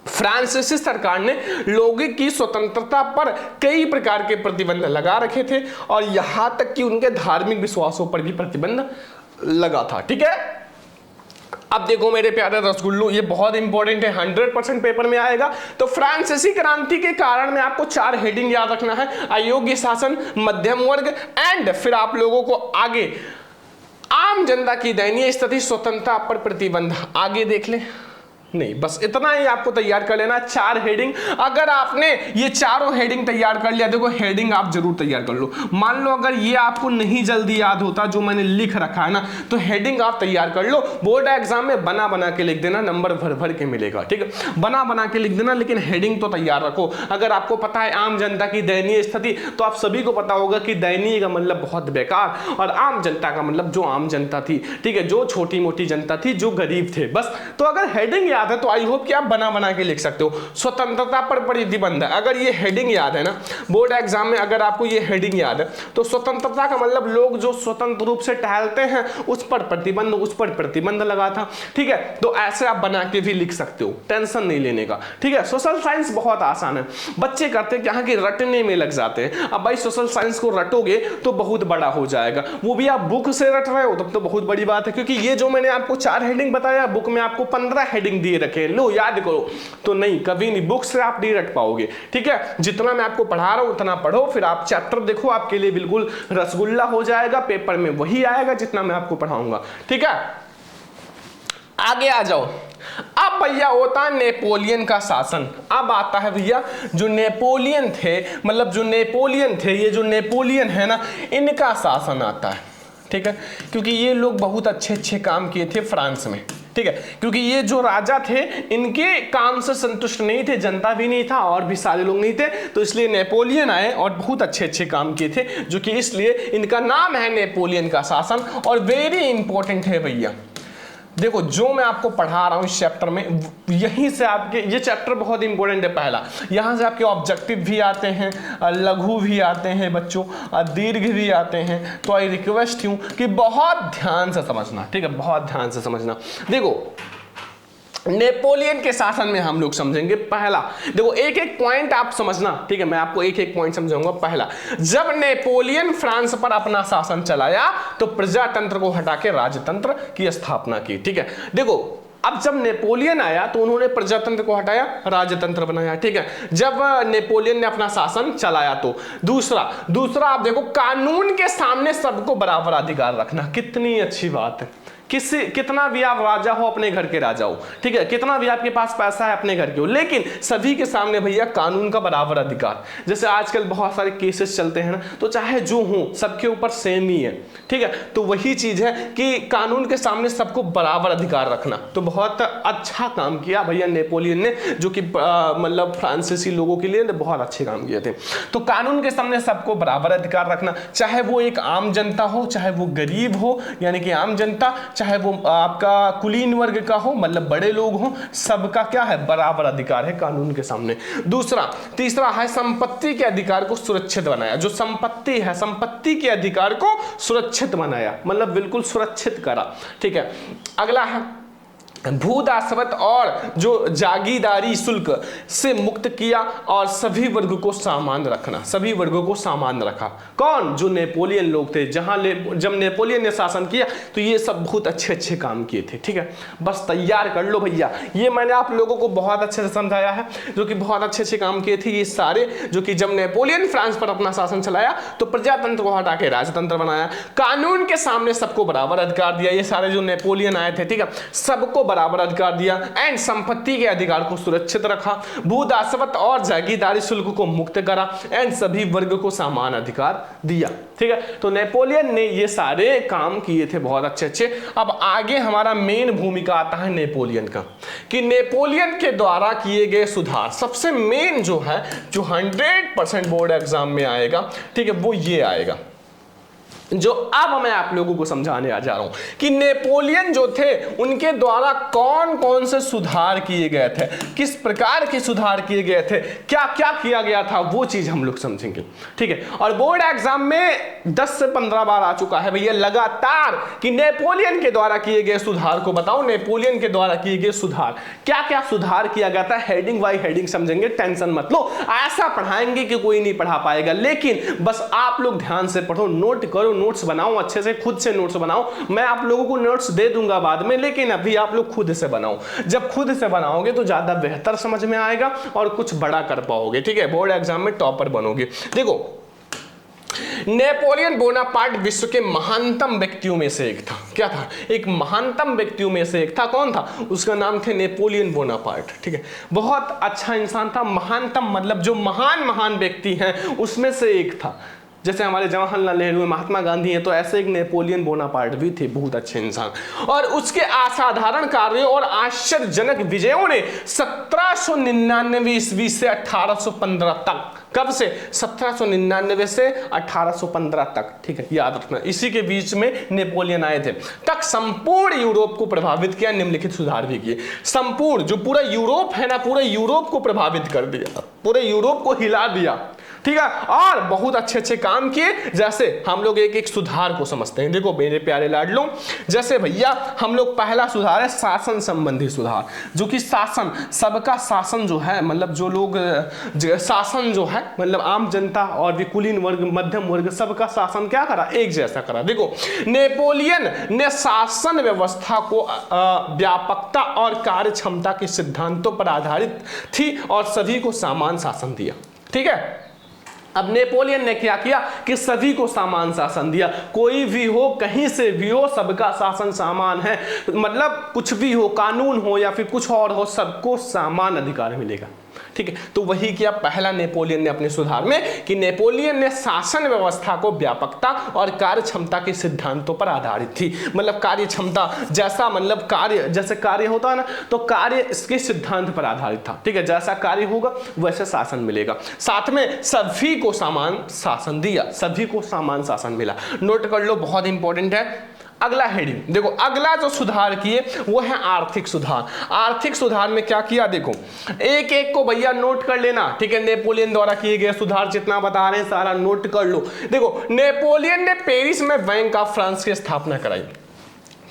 फ्रांसीसी सरकार ने लोगों की स्वतंत्रता पर कई प्रकार के प्रतिबंध लगा रखे थे, और यहां तक कि उनके धार्मिक विश्वासों पर भी प्रतिबंध लगा था। ठीक है, अब देखो मेरे प्यारे रसगुल्लू, ये बहुत इंपॉर्टेंट है, 100% पेपर में आएगा। तो फ्रांसीसी क्रांति के कारण में आपको 4 हेडिंग याद रखना है, अयोग्य शासन, मध्यम वर्ग, एंड फिर आप लोगों को आगे आम जनता की दयनीय स्थिति, स्वतंत्रता पर प्रतिबंध। आगे देख ले, नहीं बस इतना ही आपको तैयार कर लेना, 4 हेडिंग। अगर आपने ये चारों हेडिंग तैयार कर लिया, देखो हेडिंग आप जरूर तैयार कर लो। मान लो अगर ये आपको नहीं जल्दी याद होता जो मैंने लिख रखा है ना, तो हेडिंग आप तैयार कर लो। बोर्ड एग्जाम में बना बना के लिख देना, नंबर भर भर के मिलेगा। ठीक है, बना बना के लिख देना, लेकिन हेडिंग तो तैयार रखो। अगर आपको पता है आम जनता की दयनीय स्थिति, तो आप सभी को पता होगा कि दयनीय का मतलब बहुत बेकार, और आम जनता का मतलब जो आम जनता थी, ठीक है, जो छोटी मोटी जनता थी, जो गरीब थे, बस। तो अगर हेडिंग याद है तो आई होप कि आप बना बना के लिख सकते हो। स्वतंत्रता पर प्रतिबंध, अगर ये हेडिंग याद है ना, बोर्ड एग्जाम में अगर आपको ये हेडिंग याद है, तो स्वतंत्रता का मतलब लोग जो स्वतंत्र रूप से टहलते हैं उस पर प्रतिबंध लगा था। ठीक है, तो ऐसे आप बना के भी लिख सकते हो, टेंशन नहीं लेने का। ठीक है, सोशल साइंस बहुत आसान है, बच्चे करते क्या है कि रटने में लग जाते हैं। अब भाई सोशल साइंस को रटोगे तो बहुत बड़ा हो जाएगा, वो भी आप बुक से रट रहे हो तब तो बहुत बड़ी बात है, क्योंकि ये जो मैंने आपको 4 हेडिंग बताया, बुक में आपको 15 हेडिंग दिए रखे, लो याद करो। तो नहीं, कभी नहीं, बुक से आप नहीं रट पाओगे। ठीक है, जितना मैं आपको पढ़ा रहा हूं उतना पढ़ो, फिर आप चैप्टर देखो, आपके लिए बिल्कुल रसगुल्ला हो जाएगा, पेपर में वही आएगा जितना मैं आपको पढ़ाऊंगा। ठीक है, आगे आ जाओ। अब भैया होता है नेपोलियन का शासन। अब आता है भैया जो नेपोलियन थे, मतलब जो नेपोलियन थे, ये जो नेपोलियन है ना, इनका शासन आता है। ठीक है, क्योंकि ये लोग बहुत अच्छे काम किए थे फ्रांस में। ठीक है, क्योंकि ये जो राजा थे इनके काम से संतुष्ट नहीं थे, जनता भी नहीं था और भी सारे लोग नहीं थे, तो इसलिए नेपोलियन आए और बहुत अच्छे काम किए थे, जो कि इसलिए इनका नाम है नेपोलियन का शासन। और वेरी इंपॉर्टेंट है भैया, देखो जो मैं आपको पढ़ा रहा हूं इस चैप्टर में, यहीं से आपके ये चैप्टर बहुत इंपॉर्टेंट है। पहला, यहां से आपके ऑब्जेक्टिव भी आते हैं, लघु भी आते हैं बच्चों, दीर्घ भी आते हैं। तो आई रिक्वेस्ट हूं कि बहुत ध्यान से समझना। ठीक है, बहुत ध्यान से समझना। देखो नेपोलियन के शासन में हम लोग समझेंगे। पहला देखो, एक एक पॉइंट आप समझना। ठीक है, मैं आपको एक एक पॉइंट समझाऊंगा। पहला, जब नेपोलियन फ्रांस पर अपना शासन चलाया तो प्रजातंत्र को हटा के राजतंत्र की स्थापना की। ठीक है, देखो अब जब नेपोलियन आया तो उन्होंने प्रजातंत्र को हटाया, राजतंत्र बनाया। ठीक है, जब नेपोलियन ने अपना शासन चलाया तो दूसरा आप देखो, कानून के सामने सबको बराबर अधिकार रखना। कितनी अच्छी बात है, कितना भी आप राजा हो, अपने घर के राजा हो, ठीक है, कितना भी आपके पास पैसा है, अपने घर के हो, लेकिन सभी के सामने भैया कानून का बराबर अधिकार। जैसे आजकल बहुत सारे केसेस चलते हैं ना, तो चाहे जो हो सबके ऊपर सेम ही है, ठीक है। तो वही चीज है कि कानून के सामने सबको बराबर अधिकार रखना। तो बहुत अच्छा काम किया भैया नेपोलियन ने, जो कि मतलब फ्रांसीसी लोगों के लिए बहुत अच्छे काम किए थे। तो कानून के सामने सबको बराबर अधिकार रखना, चाहे वो एक आम जनता हो, चाहे वो गरीब हो यानी कि आम जनता, चाहे वो आपका कुलीन वर्ग का हो मतलब बड़े लोग हो, सबका क्या है, बराबर अधिकार है कानून के सामने। तीसरा है संपत्ति के अधिकार को सुरक्षित बनाया। जो संपत्ति है, संपत्ति के अधिकार को सुरक्षित बनाया, मतलब बिल्कुल सुरक्षित करा, ठीक है। अगला है भूदासवत और जो जागीरदारी शुल्क से मुक्त किया और सभी वर्ग को सामान रखना, सभी वर्गों को सामान रखा। कौन? जो नेपोलियन लोग थे। जब नेपोलियन ने शासन किया तो ये सब बहुत अच्छे काम किए थे, ठीक है। बस तैयार कर लो भैया, ये मैंने आप लोगों को बहुत अच्छे से समझाया है, जो कि बहुत अच्छे काम किए थे ये सारे, जो कि जब नेपोलियन फ्रांस पर अपना शासन चलाया तो प्रजातंत्र को हटा के राजतंत्र बनाया, कानून के सामने सबको बराबर अधिकार दिया। ये सारे जो नेपोलियन आए थे, ठीक है, सबको बराबर अधिकार दिया एंड संपत्ति के अधिकार को सुरक्षित रखा, भूदासवत और जागीरदारी शुल्क को मुक्त करा एंड सभी वर्ग को समान अधिकार दिया, ठीक है। तो नेपोलियन ने ये सारे काम किए थे बहुत अच्छे। अब आगे हमारा मेन भूमिका आता है नेपोलियन का, कि नेपोलियन के द्वारा किए गए सुधार। सबसे मेन जो है, जो 100% बोर्ड एग्जाम में आएगा, ठीक है, वो ये आएगा, जो अब मैं आप लोगों को समझाने आ जा रहा हूं कि नेपोलियन जो थे उनके द्वारा कौन कौन से सुधार किए गए थे, किस प्रकार के सुधार किए गए थे, क्या क्या किया गया था, वो चीज हम लोग समझेंगे, ठीक है। और बोर्ड एग्जाम में 10 से 15 बार आ चुका है भैया लगातार कि नेपोलियन के द्वारा किए गए सुधार को बताओ, नेपोलियन के द्वारा किए गए सुधार, क्या क्या सुधार किया गया था, हेडिंग बाई हेडिंग समझेंगे, टेंशन मत लो। ऐसा पढ़ाएंगे कि कोई नहीं पढ़ा पाएगा, लेकिन बस आप लोग ध्यान से पढ़ो, नोट करो, नोट्स बनाओ अच्छे से, खुद से नोट्स बनाओ। मैं आप लोगों को नोट्स दे दूंगा बाद में, लेकिन अभी आप लोग खुद से बनाओ। जब खुद से बनाओगे तो ज्यादा बेहतर समझ में आएगा और कुछ बड़ा कर पाओगे, ठीक है, बोर्ड एग्जाम में टॉपर बनोगे। देखो, नेपोलियन बोनापार्ट विश्व के महानतम व्यक्तियों में से एक था। क्या था? एक महानतम व्यक्तियों में से एक था। कौन था? उसका नाम थे नेपोलियन बोनापार्ट, ठीक है। बहुत अच्छा इंसान था। महानतम मतलब जो महान व्यक्ति हैं उसमें से एक था। जैसे हमारे जवाहरलाल नेहरू, महात्मा गांधी हैं, तो ऐसे एक नेपोलियन बोनापार्ट भी थे, बहुत अच्छे इंसान। और उसके असाधारण कार्यों और आश्चर्यजनक विजयों ने 1799 ईस्वी से 1815 तक, कब से? 1799 से 1815 तक, ठीक है, याद रखना, इसी के बीच में नेपोलियन आए थे, तक संपूर्ण यूरोप को प्रभावित किया, निम्नलिखित सुधार भी किए। संपूर्ण जो पूरा यूरोप है ना, पूरे यूरोप को प्रभावित कर दिया, पूरे यूरोप को हिला दिया, ठीक है। और बहुत अच्छे काम किए। जैसे हम लोग एक एक सुधार को समझते हैं। देखो मेरे प्यारे लाडलों, जैसे भैया हम लोग पहला सुधार है शासन संबंधी सुधार, जो कि शासन, सबका शासन जो है, मतलब जो लोग शासन जो है, मतलब आम जनता और भी कुलीन वर्ग, मध्यम वर्ग, सबका शासन क्या करा? एक जैसा करा। देखो, नेपोलियन ने शासन व्यवस्था को व्यापकता और कार्य क्षमता के सिद्धांतों पर आधारित थी और सभी को समान शासन दिया, ठीक है। अब नेपोलियन ने क्या किया कि सभी को समान शासन दिया। कोई भी हो, कहीं से भी हो, सबका शासन समान है, मतलब कुछ भी हो, कानून हो या फिर कुछ और हो, सबको समान अधिकार मिलेगा, ठीक है। तो वही किया पहला नेपोलियन ने अपने सुधार में, कि नेपोलियन ने शासन व्यवस्था को व्यापकता और कार्य क्षमता के सिद्धांतों पर आधारित थी। मतलब कार्य क्षमता जैसा, मतलब कार्य जैसे कार्य होता है ना, तो कार्य इसके सिद्धांत पर आधारित था, ठीक है। जैसा कार्य होगा वैसे शासन मिलेगा। साथ में सभी को समान शासन दिया, सभी को समान शासन मिला। नोट कर लो, बहुत इंपॉर्टेंट है। अगला हेडिंग देखो, अगला जो सुधार किए वो है आर्थिक सुधार। आर्थिक सुधार में क्या किया? देखो, एक एक को भैया नोट कर लेना, ठीक है। नेपोलियन द्वारा किए गए सुधार जितना बता रहे हैं सारा नोट कर लो। देखो, नेपोलियन ने पेरिस में बैंक ऑफ फ्रांस की स्थापना कराई।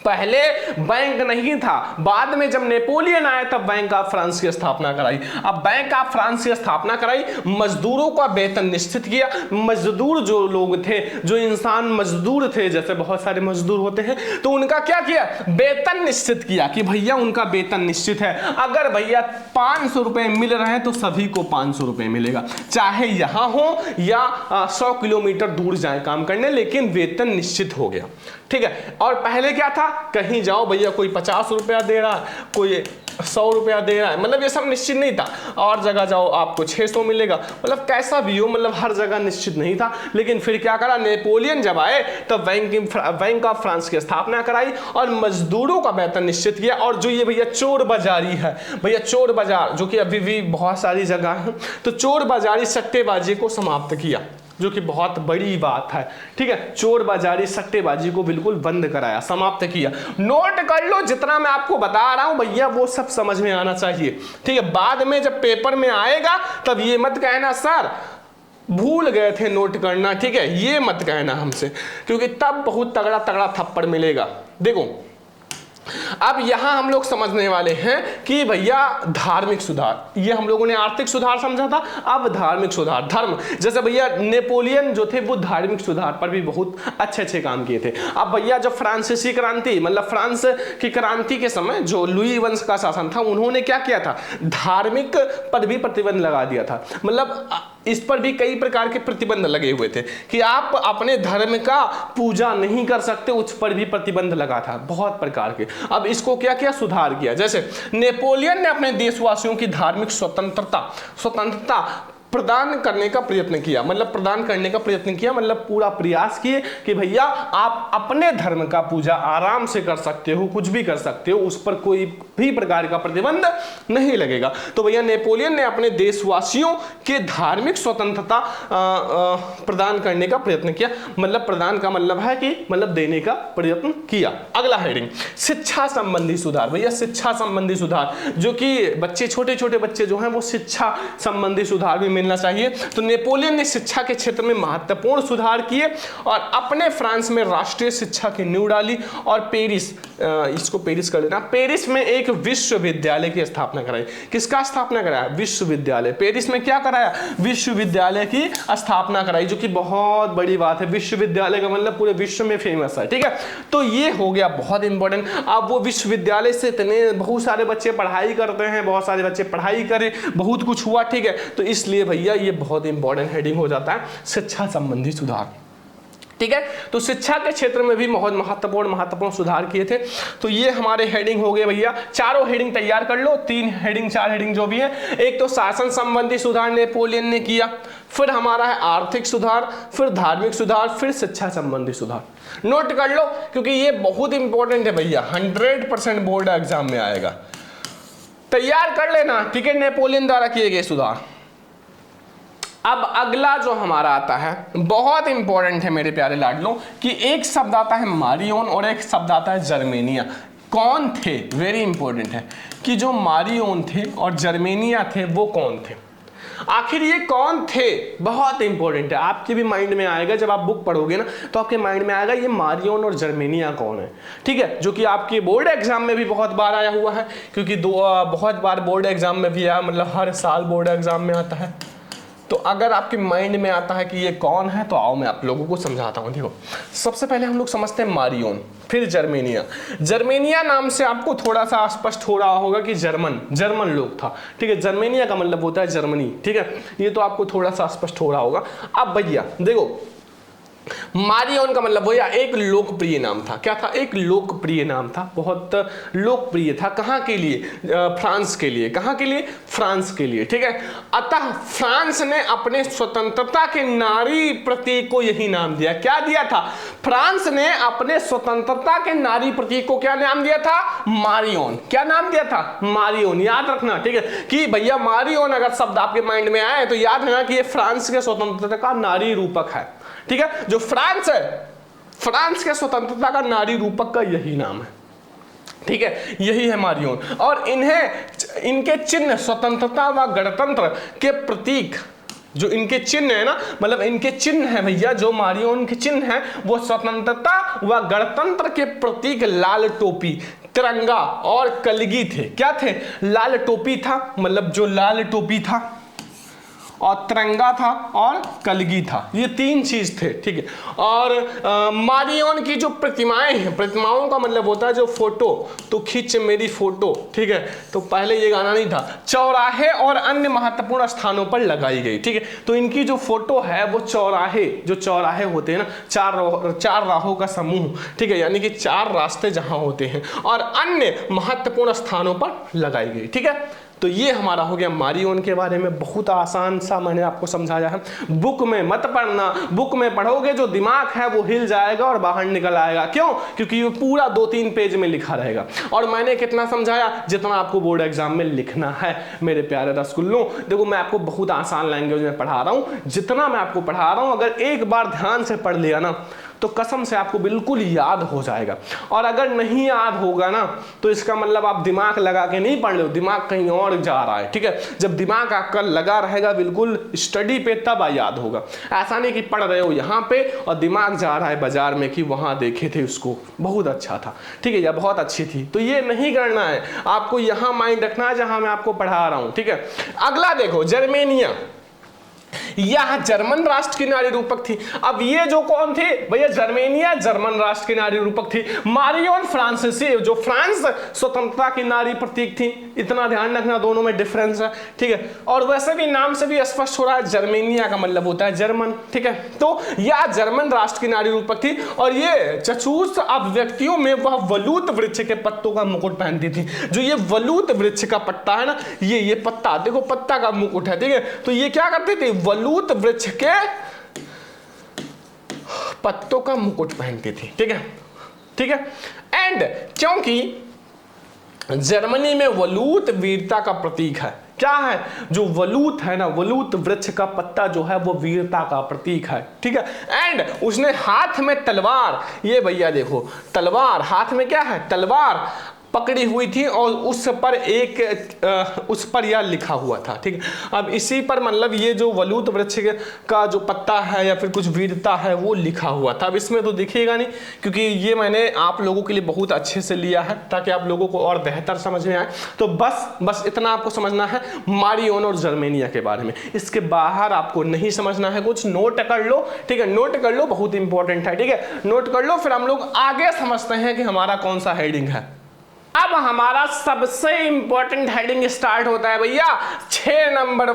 पहले बैंक नहीं था, बाद में जब नेपोलियन आया तब बैंक ऑफ फ्रांस की स्थापना कराई। अब बैंक ऑफ फ्रांस की स्थापना कराई, मजदूरों का वेतन निश्चित किया। मजदूर जो लोग थे, जो इंसान मजदूर थे, जैसे बहुत सारे मजदूर होते हैं, तो उनका क्या किया? वेतन निश्चित किया कि भैया उनका वेतन निश्चित है। अगर भैया 500 रुपए मिल रहे हैं तो सभी को 500 रुपए मिलेगा, चाहे यहां हो या 100 किलोमीटर दूर जाए काम करने, लेकिन वेतन निश्चित हो गया, ठीक है। और पहले क्या था? कहीं जाओ भैया कोई 50 रुपया दे रहा है, कोई 100 रुपया दे रहा है, मतलब ये सब निश्चित नहीं था। और जगह जाओ आपको 600 मिलेगा, मतलब कैसा भी हो, मतलब हर जगह निश्चित नहीं था। लेकिन फिर क्या करा, नेपोलियन जब आए तब बैंक ऑफ फ्रांस की स्थापना कराई और मजदूरों का वेतन निश्चित किया। और जो ये भैया चोर बाजारी है, भैया चोर बाजार जो कि अभी भी बहुत सारी जगह है, तो चोर बाजारी सट्टेबाजी को समाप्त किया, जो कि बहुत बड़ी बात है। ठीक है, चोर बाजारी सट्टेबाजी को बिल्कुल बंद कराया, समाप्त किया। नोट कर लो, जितना मैं आपको बता रहा हूं भैया वो सब समझ में आना चाहिए। ठीक है, बाद में जब पेपर में आएगा तब ये मत कहना सर भूल गए थे नोट करना, ठीक है, ये मत कहना हमसे, क्योंकि तब बहुत तगड़ा तगड़ा थप्पड़ मिलेगा। देखो अब यहां हम लोग समझने वाले हैं कि भैया धार्मिक सुधार, ये हम लोगों ने आर्थिक सुधार समझा था, अब धार्मिक सुधार, धर्म, जैसे भैया नेपोलियन जो थे वो धार्मिक सुधार पर भी बहुत अच्छे अच्छे काम किए थे। अब भैया जब फ्रांसीसी क्रांति, मतलब फ्रांस की क्रांति के समय जो लुई वंश का शासन था, उन्होंने क्या किया था, धार्मिक पर भी प्रतिबंध लगा दिया था। मतलब इस पर भी कई प्रकार के प्रतिबंध लगे हुए थे कि आप अपने धर्म का पूजा नहीं कर सकते, उस पर भी प्रतिबंध लगा था, बहुत प्रकार के। अब इसको क्या किया, सुधार किया। जैसे नेपोलियन ने अपने देशवासियों की धार्मिक स्वतंत्रता प्रदान करने का प्रयत्न किया, मतलब प्रदान करने का प्रयत्न किया, मतलब पूरा प्रयास किए कि भैया आप अपने धर्म का पूजा आराम से कर सकते हो, कुछ भी कर सकते हो, उस पर कोई भी प्रकार का प्रतिबंध नहीं लगेगा। तो भैया नेपोलियन ने अपने देशवासियों के धार्मिक स्वतंत्रता प्रदान करने का प्रयत्न किया, मतलब प्रदान का मतलब है कि मतलब देने का प्रयत्न किया। अगला हेडिंग, शिक्षा संबंधी सुधार। भैया शिक्षा संबंधी सुधार, जो कि बच्चे, छोटे छोटे बच्चे जो हैं वो शिक्षा संबंधी सुधार भी मिलना चाहिए। तो नेपोलियन ने शिक्षा के क्षेत्र में महत्वपूर्ण सुधार किए और अपने फ्रांस में राष्ट्रीय शिक्षा की नींव डाली और पेरिस, इसको पेरिस कर लेना, पेरिस में एक विश्वविद्यालय की स्थापना कराई। किसका स्थापना कराया, विश्वविद्यालय। पेरिस में क्या कराया, विश्वविद्यालय की स्थापना कराई, जो कि बहुत बड़ी बात है। विश्वविद्यालय का मतलब पूरे विश्व में फेमस है। ठीक है, तो ये हो गया बहुत इंपॉर्टेंट। अब वो विश्वविद्यालय से इतने बहुत सारे बच्चे पढ़ाई करते हैं, बहुत सारे बच्चे पढ़ाई करें, बहुत कुछ हुआ। ठीक है, तो इसलिए भैया ये बहुत इंपॉर्टेंट हेडिंग हो जाता है, शिक्षा संबंधी सुधार। ठीक है, तो शिक्षा के क्षेत्र में भी बहुत महत्वपूर्ण सुधार किए थे। तो ये हमारे हेडिंग हो गए भैया। चारों हेडिंग तैयार कर लो, 3 हेडिंग 4 हेडिंग जो भी है। एक तो शासन संबंधी सुधार नेपोलियन ने किया, फिर हमारा है आर्थिक सुधार, फिर धार्मिक सुधार, फिर शिक्षा संबंधी सुधार। नोट कर लो क्योंकि ये बहुत इंपॉर्टेंट है भैया, 100% बोर्ड एग्जाम में आएगा, तैयार कर लेना। ठीक है, नेपोलियन द्वारा किए गए सुधार। अब अगला जो हमारा आता है बहुत इंपॉर्टेंट है मेरे प्यारे लाडलों, कि एक शब्द आता है मारियोन और एक शब्द आता है जर्मेनिया। कौन थे, वेरी इंपॉर्टेंट है कि जो मारियोन थे और जर्मेनिया थे वो कौन थे, आखिर ये कौन थे, बहुत इंपॉर्टेंट है। आपके भी माइंड में आएगा जब आप बुक पढ़ोगे ना, तो आपके माइंड में आएगा ये मारियोन और जर्मेनिया कौन है। ठीक है, जो कि आपके बोर्ड एग्जाम में भी बहुत बार आया हुआ है, क्योंकि बहुत बार बोर्ड एग्जाम में भी आया, मतलब हर साल बोर्ड एग्जाम में आता है। तो अगर आपके माइंड में आता है कि ये कौन है, तो आओ मैं आप लोगों को समझाता हूँ। देखो, सबसे पहले हम लोग समझते हैं मारियोन, फिर जर्मेनिया। जर्मेनिया नाम से आपको थोड़ा सा स्पष्ट हो रहा होगा कि जर्मन लोग था। ठीक है, जर्मेनिया का मतलब होता है जर्मनी। ठीक है, ये तो आपको थोड़ा सा स्पष्ट हो रहा होगा। अब भैया देखो, मारियोन का मतलब भैया एक लोकप्रिय नाम था। क्या था, एक लोकप्रिय नाम था, बहुत लोकप्रिय था। कहाँ के लिए, फ्रांस के लिए। कहाँ के लिए, फ्रांस के लिए। ठीक है, अतः फ्रांस ने अपने स्वतंत्रता के नारी प्रतीक को यही नाम दिया। क्या दिया था, फ्रांस ने अपने स्वतंत्रता के नारी प्रतीक को क्या नाम दिया था, मारियोन। क्या नाम दिया था, मारियोन। याद रखना, ठीक है, कि भैया मारियोन अगर शब्द आपके माइंड में आए तो याद रखना कि ये फ्रांस के स्वतंत्रता का नारी रूपक है। ठीक है, जो फ्रांस है, फ्रांस के स्वतंत्रता का नारी रूपक का यही नाम है। ठीक है, यही है मारियोन। और इनके चिन्ह स्वतंत्रता व गणतंत्र के प्रतीक, जो इनके चिन्ह है ना, मतलब इनके चिन्ह है भैया, जो मारियोन के चिन्ह है वो स्वतंत्रता व गणतंत्र के प्रतीक लाल टोपी, तिरंगा और कलगी थे। क्या थे, लाल टोपी था, मतलब जो लाल टोपी था, और तिरंगा था और कलगी था, ये 3 चीज थे, ठीक है। और मारियन की जो प्रतिमाएं हैं, प्रतिमाओं का मतलब होता है जो फोटो, तो खींच मेरी फोटो, ठीक है। तो पहले ये गाना नहीं था, चौराहे और अन्य महत्वपूर्ण स्थानों पर लगाई गई, ठीक है। तो इनकी जो फोटो है वो चौराहे, जो चौराहे होते हैं ना, चार राहों का समूह, ठीक है, यानी कि 4 रास्ते जहां होते हैं, और अन्य महत्वपूर्ण स्थानों पर लगाई गई, ठीक है। तो ये हमारा हो गया मारियन के बारे में, बहुत आसान सा मैंने आपको समझाया है। बुक में मत पढ़ना, बुक में पढ़ोगे जो दिमाग है वो हिल जाएगा और बाहर निकल आएगा। क्यों? क्योंकि ये पूरा 2-3 पेज में लिखा रहेगा। और मैंने कितना समझाया? जितना आपको बोर्ड एग्जाम में लिखना है मेरे प्यारे रसगुल्लों। देखो मैं आपको बहुत आसान लैंग्वेज में पढ़ा रहा हूँ, जितना मैं आपको पढ़ा रहा हूँ अगर एक बार ध्यान से पढ़ लिया ना तो कसम से आपको बिल्कुल याद हो जाएगा। और अगर नहीं याद होगा ना तो इसका मतलब आप दिमाग लगा के नहीं पढ़ रहे हो, दिमाग कहीं और जा रहा है, ठीक है। जब दिमाग आपका लगा रहेगा बिल्कुल स्टडी पे, तब याद होगा। ऐसा नहीं कि पढ़ रहे हो यहाँ पे और दिमाग जा रहा है बाजार में कि वहां देखे थे उसको, बहुत अच्छा था, ठीक है, या बहुत अच्छी थी। तो ये नहीं करना है, आपको यहाँ माइंड रखना है जहां मैं आपको पढ़ा रहा हूं, ठीक है। अगला देखो, जर्मेनिया, यह जर्मन राष्ट्र की नारी रूपक थी। अब ये जो कौन थे भैया? जर्मेनिया जर्मन राष्ट्र की नारी रूपक थी। मारियन फ्रांसीसी, जो फ्रांस स्वतंत्रता की नारी प्रतीक थी। इतना ध्यान रखना, दोनों में डिफरेंस है, ठीक है। और वैसे भी नाम से भी स्पष्ट हो रहा है, जर्मेनिया का मतलब होता है जर्मन, ठीक है। तो यह जर्मन राष्ट्र की नारी रूपक थी। और ये चचूस अभिव्यक्तियों में वह वलूत वृक्ष के पत्तों का मुकुट पहनती थी। जो ये वलूत वृक्ष का पत्ता है ना, ये पत्ता देखो, पत्ता का मुकुट है, ठीक है। तो ये क्या करते थे? वलूत वृक्ष के पत्तों का मुकुट पहनती थी, ठीक है, ठीक है। एंड क्योंकि जर्मनी में वलूत वीरता का प्रतीक है। क्या है? जो वलूत है ना, वलूत वृक्ष का पत्ता जो है वो वीरता का प्रतीक है, ठीक है। एंड उसने हाथ में तलवार, ये भैया देखो तलवार, हाथ में क्या है? तलवार पकड़ी हुई थी और उस पर यह लिखा हुआ था, ठीक है। अब इसी पर मतलब ये जो वलूत वृक्ष का जो पत्ता है या फिर कुछ वीरता है वो लिखा हुआ था। अब इसमें तो दिखेगा नहीं क्योंकि ये मैंने आप लोगों के लिए बहुत अच्छे से लिया है ताकि आप लोगों को और बेहतर समझ में आए। तो बस इतना आपको समझना है मारियन और जर्मेनिया के बारे में। इसके बाहर आपको नहीं समझना है कुछ। नोट कर लो, ठीक है, नोट कर लो, बहुत इंपॉर्टेंट है, ठीक है। नोट कर लो, फिर हम लोग आगे समझते हैं कि हमारा कौन सा हेडिंग है। अब हमारा सबसे इंपॉर्टेंट हेडिंग स्टार्ट होता है भैया 6 नंबर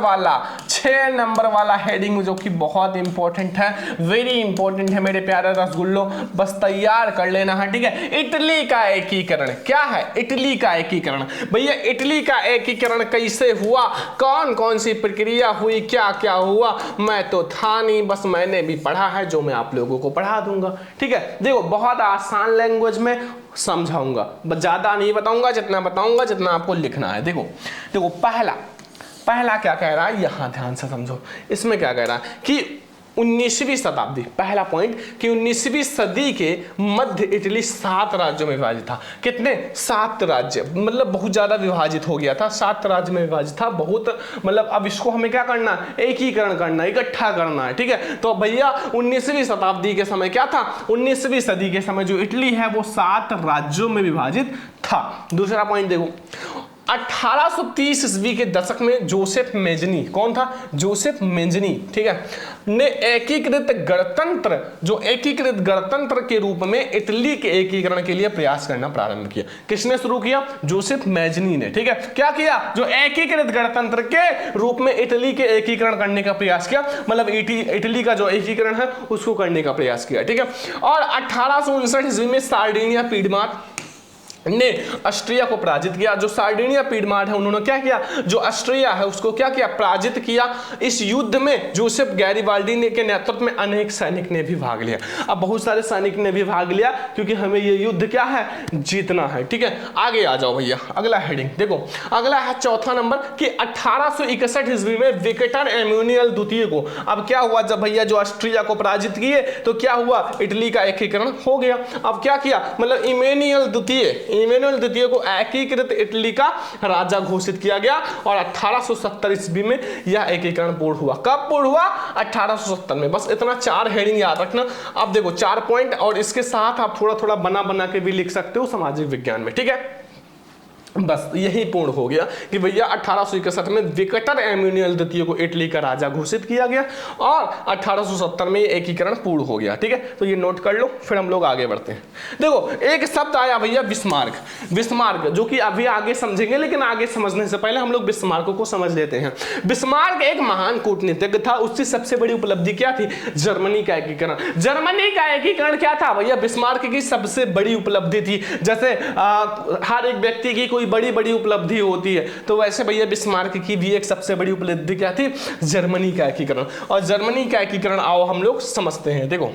वाला हेडिंग, जो कि बहुत इंपॉर्टेंट है, वेरी इंपॉर्टेंट है मेरे प्यारे रसगुल्लो। बस तैयार कर लेना है, ठीक है। इटली का एकीकरण। क्या है? इटली का एकीकरण। भैया इटली का एकीकरण कैसे हुआ, कौन कौन सी प्रक्रिया हुई, क्या क्या हुआ, मैं तो था नहीं, बस मैंने भी पढ़ा है जो मैं आप लोगों को पढ़ा दूंगा, ठीक है। देखो बहुत आसान लैंग्वेज में समझाऊंगा, ज्यादा नहीं बताऊंगा, जितना बताऊंगा जितना आपको लिखना है। देखो पहला क्या कह रहा है, यहां ध्यान से समझो। इसमें क्या कह रहा है कि 19वीं शताब्दी, पहला पॉइंट कि 19वीं सदी के मध्य इटली 7 राज्यों में विभाजित था। कितने? 7 राज्य, मतलब बहुत ज्यादा विभाजित हो गया था, 7 राज्य में विभाजित था, बहुत मतलब। अब इसको हमें क्या करना है? एकीकरण करना, इकट्ठा करना है, ठीक है। तो भैया 19वीं शताब्दी के समय क्या था? 19वीं सदी के समय जो इटली है वो 7 राज्यों में विभाजित था। दूसरा पॉइंट देखो, 1830 ईस्वी के दशक में जोसेफ मेजनी, कौन था? जोसेफ मेजनी, ठीक है, ने एकीकृत गणतंत्र के रूप में इटली के एकीकरण के लिए प्रयास करना प्रारंभ किया। किसने शुरू किया? जोसेफ मेजनी ने, ठीक है। क्या किया? जो एकीकृत गणतंत्र के रूप में इटली के एकीकरण करने का प्रयास किया, मतलब इटली का जो एकीकरण है उसको करने का प्रयास किया, ठीक है। और 1859 ईस्वी में सार्डिनिया पीडमार्क ने ऑस्ट्रिया को पराजित किया। जो सार्डिनिया पीडमार्क है उन्होंने क्या किया? जो ऑस्ट्रिया है उसको क्या किया? पराजित किया। इस युद्ध में जोसेफ गैरिबाल्डी ने के नेतृत्व में अनेक सैनिक ने भी भाग लिया। अब बहुत सारे सैनिक ने भी भाग लिया क्योंकि हमें ये युद्ध क्या है? जीतना है, ठीक है। आगे आ जाओ भैया, अगला हेडिंग देखो, अगला है चौथा नंबर कि 1861 ईस्वी में विक्टर एम्यूनियल द्वितीय को, अब क्या हुआ जब भैया जो ऑस्ट्रिया को पराजित किए तो क्या हुआ? इटली का एकीकरण हो गया। अब क्या किया? मतलब इमेनुअल द्वितीय को एकीकृत इटली का राजा घोषित किया गया और 1870 ईस्वी में यह एकीकरण पूर्ण हुआ। कब पूर्ण हुआ? 1870 में। बस इतना 4 हेडिंग याद रखना। अब देखो 4 पॉइंट और इसके साथ आप थोड़ा थोड़ा बना के भी लिख सकते हो सामाजिक विज्ञान में, ठीक है। बस यही पूर्ण हो गया कि भैया 1861 में विक्टर एम्मानुएल द्वितीय को इटली का राजा घोषित किया गया और 1870 में एकीकरण पूर्ण हो गया। ठीक है, तो ये नोट कर लो, फिर हम लोग आगे बढ़ते हैं। देखो एक शब्द आया भैया बिस्मार्क, बिस्मार्क जो कि अभी आगे समझेंगे, लेकिन आगे समझने से पहले हम लोग बिस्मार्क को समझ लेते हैं। बिस्मार्क एक महान कूटनीतिज्ञ था। उसकी सबसे बड़ी उपलब्धि क्या थी? जर्मनी का एकीकरण। जर्मनी का एकीकरण क्या था भैया? बिस्मार्क की सबसे बड़ी उपलब्धि थी। जैसे हर एक व्यक्ति की कोई बड़ी बड़ी उपलब्धि होती है, तो वैसे भैया बिस्मार्क की भी एक सबसे बड़ी उपलब्धि क्या थी? जर्मनी का एकीकरण। और जर्मनी का एकीकरण आओ हम लोग समझते हैं। देखो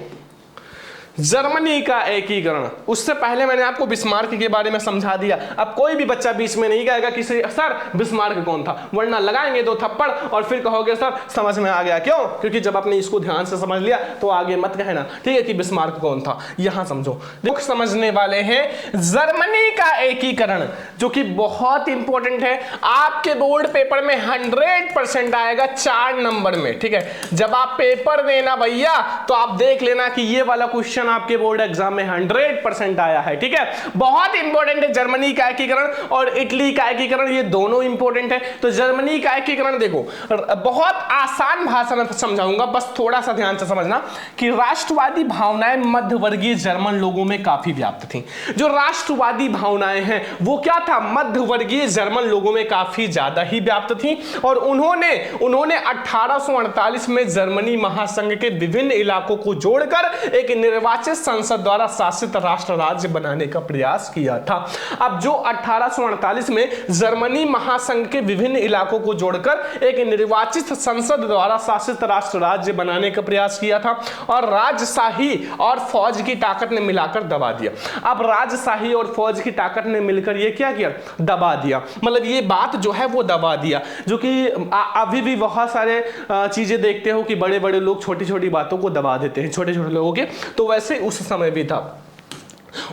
जर्मनी का एकीकरण, उससे पहले मैंने आपको बिस्मार्क के बारे में समझा दिया। अब कोई भी बच्चा बीच में नहीं कहेगा कि सर बिस्मार्क कौन था, वरना लगाएंगे 2 थप्पड़ और फिर कहोगे सर समझ में आ गया। क्यों? क्योंकि जब आपने इसको ध्यान से समझ लिया तो आगे मत कहना, ठीक है, कि बिस्मार्क कौन था। यहां समझो, लोग समझने वाले हैं जर्मनी का एकीकरण, जो कि बहुत इंपॉर्टेंट है। आपके बोर्ड पेपर में 100% आएगा 4 नंबर में। ठीक है, जब आप पेपर देना भैया तो आप देख लेना कि ये वाला क्वेश्चन आपके बोर्ड एग्जाम में 100% आया है। ठीक है, बहुत इंपॉर्टेंट है जर्मनी का एकीकरण और इटली का एकीकरण, ये दोनों इंपॉर्टेंट है। तो जर्मनी का एकीकरण देखो, बहुत आसान भाषा में समझाऊंगा, बस थोड़ा सा ध्यान से समझना कि राष्ट्रवादी भावनाएं मध्यवर्गीय जर्मन लोगों में काफी व्याप्त थी। जो राष्ट्रवादी भावनाएं हैं वो क्या था? मध्यवर्गीय जर्मन लोगों में काफी ज्यादा ही व्याप्त थी। और उन्होंने 1848 में जर्मनी महासंघ के विभिन्न इलाकों को जोड़कर एक निर्वाचित संसद द्वारा शासित राष्ट्र राज्य बनाने का प्रयास किया था। अब जो 1848 में जर्मनी महासंघ के विभिन्न इलाकों को जोड़कर एक निर्वाचित संसद द्वारा शासित राष्ट्र राज्य बनाने का प्रयास किया था और राजशाही और फौज की ताकत ने मिलाकर दबा दिया। अब राजशाही और फौज की ताकत ने मिलकर ये क्या किया? दबा दिया। मतलब ये बात जो है वो दबा दिया, जो कि अभी भी बहुत सारे चीजें देखते हो कि बड़े बड़े लोग छोटी छोटी बातों को दबा देते हैं, छोटे छोटे लोगों के, तो वैसे उस समय भी था।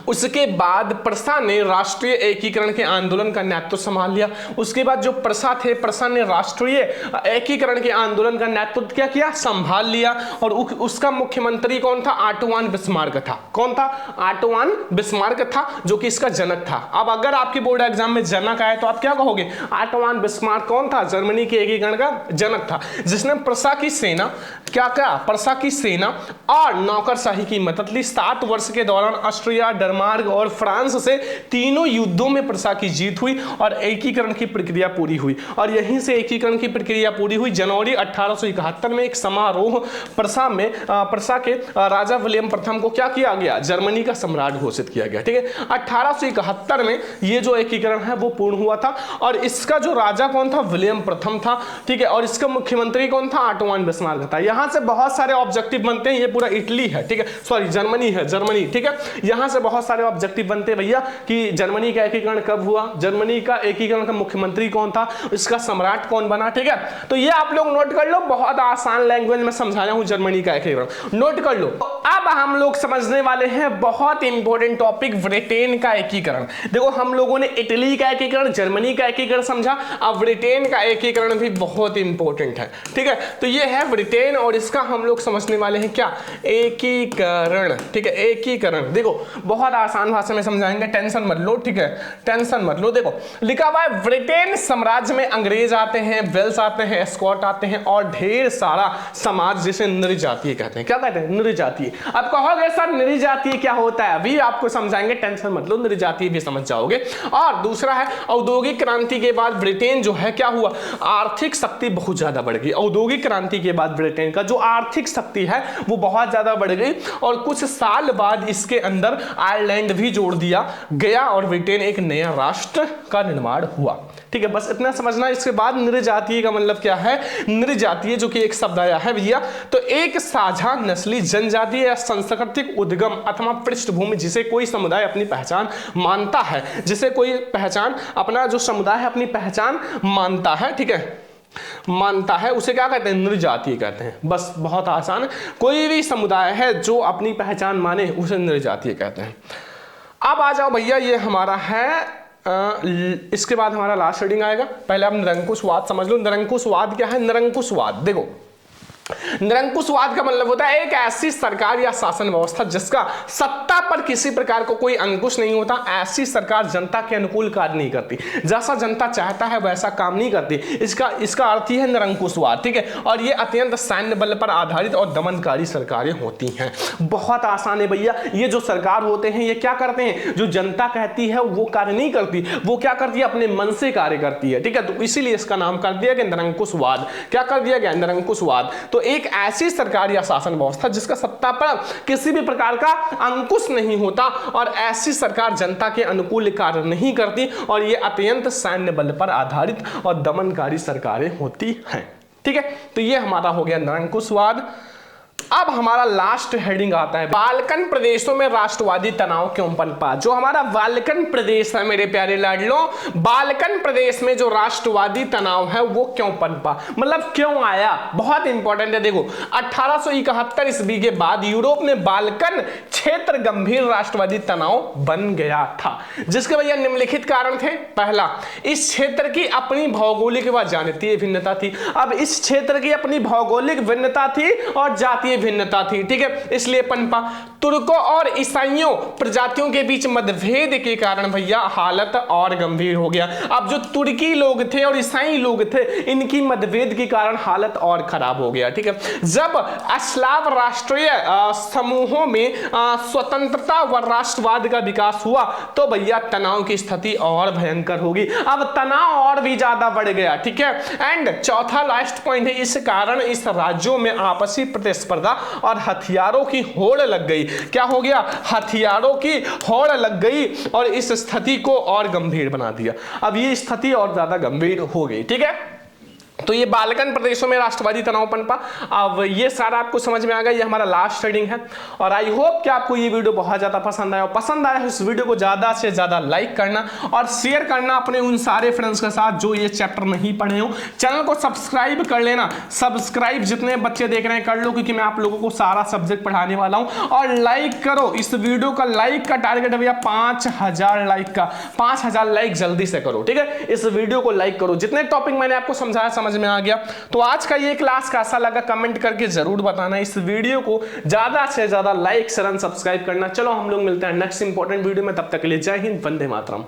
उसके बाद प्रसा ने राष्ट्रीय एकीकरण के आंदोलन का नेतृत्व संभाल लिया। उसके बाद जो प्रसा थे, प्रसा ने राष्ट्रीय एकीकरण के आंदोलन का नेतृत्व क्या किया? संभाल लिया। और उसका मुख्यमंत्री कौन था? आंटोइन बिस्मार्क था। कौन था? आंटोइन बिस्मार्क था, जो कि इसका जनक था। अब अगर आपके बोर्ड एग्जाम में जनक आए तो आप क्या कहोगे? आंटोइन बिस्मार्क कौन था? जर्मनी के एकीकरण का जनक था, जिसने प्रसा की सेना प्रसा की सेना और नौकरशाही की मदद ली। 7 वर्ष के दौरान ऑस्ट्रिया, डेनमार्क और फ्रांस से तीनों युद्धों में प्रसा की जीत हुई और एकीकरण की प्रक्रिया पूरी हुई। और यहीं से एकीकरण की प्रक्रिया पूरी हुई। जनवरी 1871 में एक समारोह प्रसा के राजा विलियम प्रथम को क्या किया गया? जर्मनी का सम्राट घोषित किया गया। ठीक है, 1871 में ये जो एकीकरण है वो पूर्ण हुआ था। और इसका जो राजा कौन था? विलियम प्रथम था। ठीक है, और इसका मुख्यमंत्री कौन था? आंटोइन बिस्मार्क था। यहां से बहुत सारे ऑब्जेक्टिव बनते हैं। ये पूरा इटली है, ठीक है, सॉरी जर्मनी है, जर्मनी। ठीक है, यहां से बहुत सारे ऑब्जेक्टिव बनते हैं भैया कि जर्मनी का एकीकरण कब हुआ, जर्मनी का एकीकरण का मुख्यमंत्री कौन था, इसका सम्राट कौन बना। ठीक है, तो ये आप लोग नोट कर लो, बहुत आसान लैंग्वेज में समझाया हूं जर्मनी का एकीकरण, नोट कर लो। अब हम लोग समझने वाले हैं बहुत इंपॉर्टेंट टॉपिक, ब्रिटेन का एकीकरण। देखो हम लोगों ने इटली का एकीकरण, जर्मनी का एकीकरण समझा, अब ब्रिटेन का एकीकरण भी बहुत इंपॉर्टेंट है। ठीक है, तो ये है ब्रिटेन और इसका हम लोग समझने वाले हैं क्या? एकीकरण। ठीक है, एकीकरण देखो बहुत आसान भाषा में समझाएंगे, टेंशन मत लो। ठीक है, टेंशन मत लो। देखो लिखा हुआ है ब्रिटेन साम्राज्य में अंग्रेज आते हैं, वेल्स आते हैं, स्कॉट आते हैं और ढेर सारा समाज जिसे नृजातीय कहते हैं। क्या कहते हैं? नृजातीय। अब कहोगे सर नृजातीय क्या होता है? अभी आपको समझाएंगे, टेंशन मत लो, नृजातीय भी समझ जाओगे। और दूसरा है औद्योगिक क्रांति के बाद ब्रिटेन जो है क्या हुआ? आर्थिक शक्ति बहुत ज्यादा बढ़ गई। औद्योगिक क्रांति के बाद ब्रिटेन का जो आर्थिक शक्ति है वो बहुत ज्यादा बढ़ गई और कुछ साल बाद इसके अंदर आयरलैंड भी जोड़ दिया गया और ब्रिटेन एक नया राष्ट्र का निर्माण हुआ। ठीक है, बस इतना समझना। इसके बाद नृजातीय का मतलब क्या है? नृजातीय जो कि एक शब्द आया है भैया, तो एक साझा नस्ली जनजातीय या सांस्कृतिक उद्गम अथवा पृष्ठभूमि जिसे कोई समुदाय अपनी पहचान मानता है, जिसे कोई पहचान अपना जो समुदाय है अपनी पहचान मानता है, ठीक है, मानता है, उसे क्या कहते हैं? नृजातीय कहते हैं। बस बहुत आसान, कोई भी समुदाय है जो अपनी पहचान माने उसे नृजातीय कहते हैं। अब आ जाओ भैया, ये हमारा है इसके बाद हमारा लास्ट रीडिंग आएगा। पहले आप निरंकुशवाद समझ लो। निरंकुशवाद क्या है? निरंकुशवाद देखो निरंकुशवाद का मतलब होता है एक ऐसी सरकार या शासन व्यवस्था जिसका सत्ता पर किसी प्रकार को कोई अंकुश नहीं होता। ऐसी सरकार जनता के अनुकूल कार्य नहीं करती, जैसा जनता चाहता है वैसा काम नहीं करती। इसका अर्थ ही है निरंकुशवाद, ठीक है। और ये अत्यंत सैन्य बल पर आधारित और दमनकारी सरकारें होती हैं। बहुत आसान है भैया, ये जो सरकार होते हैं ये क्या करते हैं, जो जनता कहती है वो कार्य नहीं करती, वो क्या करती है, अपने मन से कार्य करती है, ठीक है। तो इसीलिए इसका नाम कर दिया गया निरंकुशवाद। क्या कर दिया गया, निरंकुशवाद। तो एक ऐसी सरकार या शासन व्यवस्था जिसका सत्ता पर किसी भी प्रकार का अंकुश नहीं होता और ऐसी सरकार जनता के अनुकूल कार्य नहीं करती और ये अत्यंत सैन्य बल पर आधारित और दमनकारी सरकारें होती हैं, ठीक है। तो ये हमारा हो गया निरंकुशवाद। अब हमारा लास्ट हेडिंग आता है, बाल्कन प्रदेशों में राष्ट्रवादी तनाव क्यों पनपा। जो हमारा बाल्कन प्रदेश है मेरे प्यारे लाडलों, बाल्कन प्रदेश में जो राष्ट्रवादी तनाव है वो क्यों पनपा, मतलब क्यों आया, बहुत इंपॉर्टेंट है। देखो 1871 ईस्वी के बाद यूरोप में बाल्कन क्षेत्र गंभीर राष्ट्रवादी तनाव बन गया था, जिसके भैया निम्नलिखित कारण थे। पहला, इस क्षेत्र की अपनी भौगोलिक व जातीय भिन्नता थी। अब इस क्षेत्र की अपनी भौगोलिक भिन्नता थी और जातीय भिन्नता थी, ठीक है, इसलिए पनपा। तुर्कों और ईसाइयों प्रजातियों के बीच मतभेद के कारण भैया हालत और गंभीर हो गया। अब जो तुर्की लोग थे और ईसाई लोग थे, इनकी मतभेद के कारण हालत और खराब हो गया, ठीक है। जब स्लाव राष्ट्रीय समूहों में स्वतंत्रता व राष्ट्रवाद का विकास हुआ तो भैया तनाव की स्थिति और भयंकर होगी। अब तनाव और भी ज्यादा बढ़ गया, ठीक है। एंड चौथा लास्ट पॉइंट है, इस कारण इस राज्यों में आपसी प्रतिस्पर्धा और हथियारों की होड़ लग गई। क्या हो गया, हथियारों की होड़ लग गई और इस स्थिति को और गंभीर बना दिया। अब ये स्थिति और ज्यादा गंभीर हो गई, ठीक है। तो ये बाल्कन प्रदेशों में राष्ट्रवादी तनाव पनपा। अब ये सारा आपको समझ में आ गया, ये हमारा लास्ट रीडिंग है और आई होप कि आपको ये वीडियो बहुत ज्यादा पसंद आया। पसंद आया इस वीडियो को ज्यादा से ज्यादा लाइक करना और शेयर करना अपने उन सारे फ्रेंड्स के साथ जो ये चैप्टर नहीं पढ़े हो। चैनल को सब्सक्राइब कर लेना, सब्सक्राइब जितने बच्चे देख रहे हैं कर लो, क्योंकि मैं आप लोगों को सारा सब्जेक्ट पढ़ाने वाला हूं। और लाइक करो, इस वीडियो का लाइक का टारगेट है भैया 5000 लाइक का, 5000 लाइक जल्दी से करो, ठीक है। इस वीडियो को लाइक करो, जितने टॉपिक मैंने आपको समझाया समझ में आ गया। तो आज का ये क्लास कैसा लगा कमेंट करके जरूर बताना। इस वीडियो को ज्यादा से ज्यादा लाइक शेयर सब्सक्राइब करना। चलो हम लोग मिलते हैं नेक्स्ट इंपॉर्टेंट वीडियो में, तब तक के लिए जय हिंद, वंदे मातरम।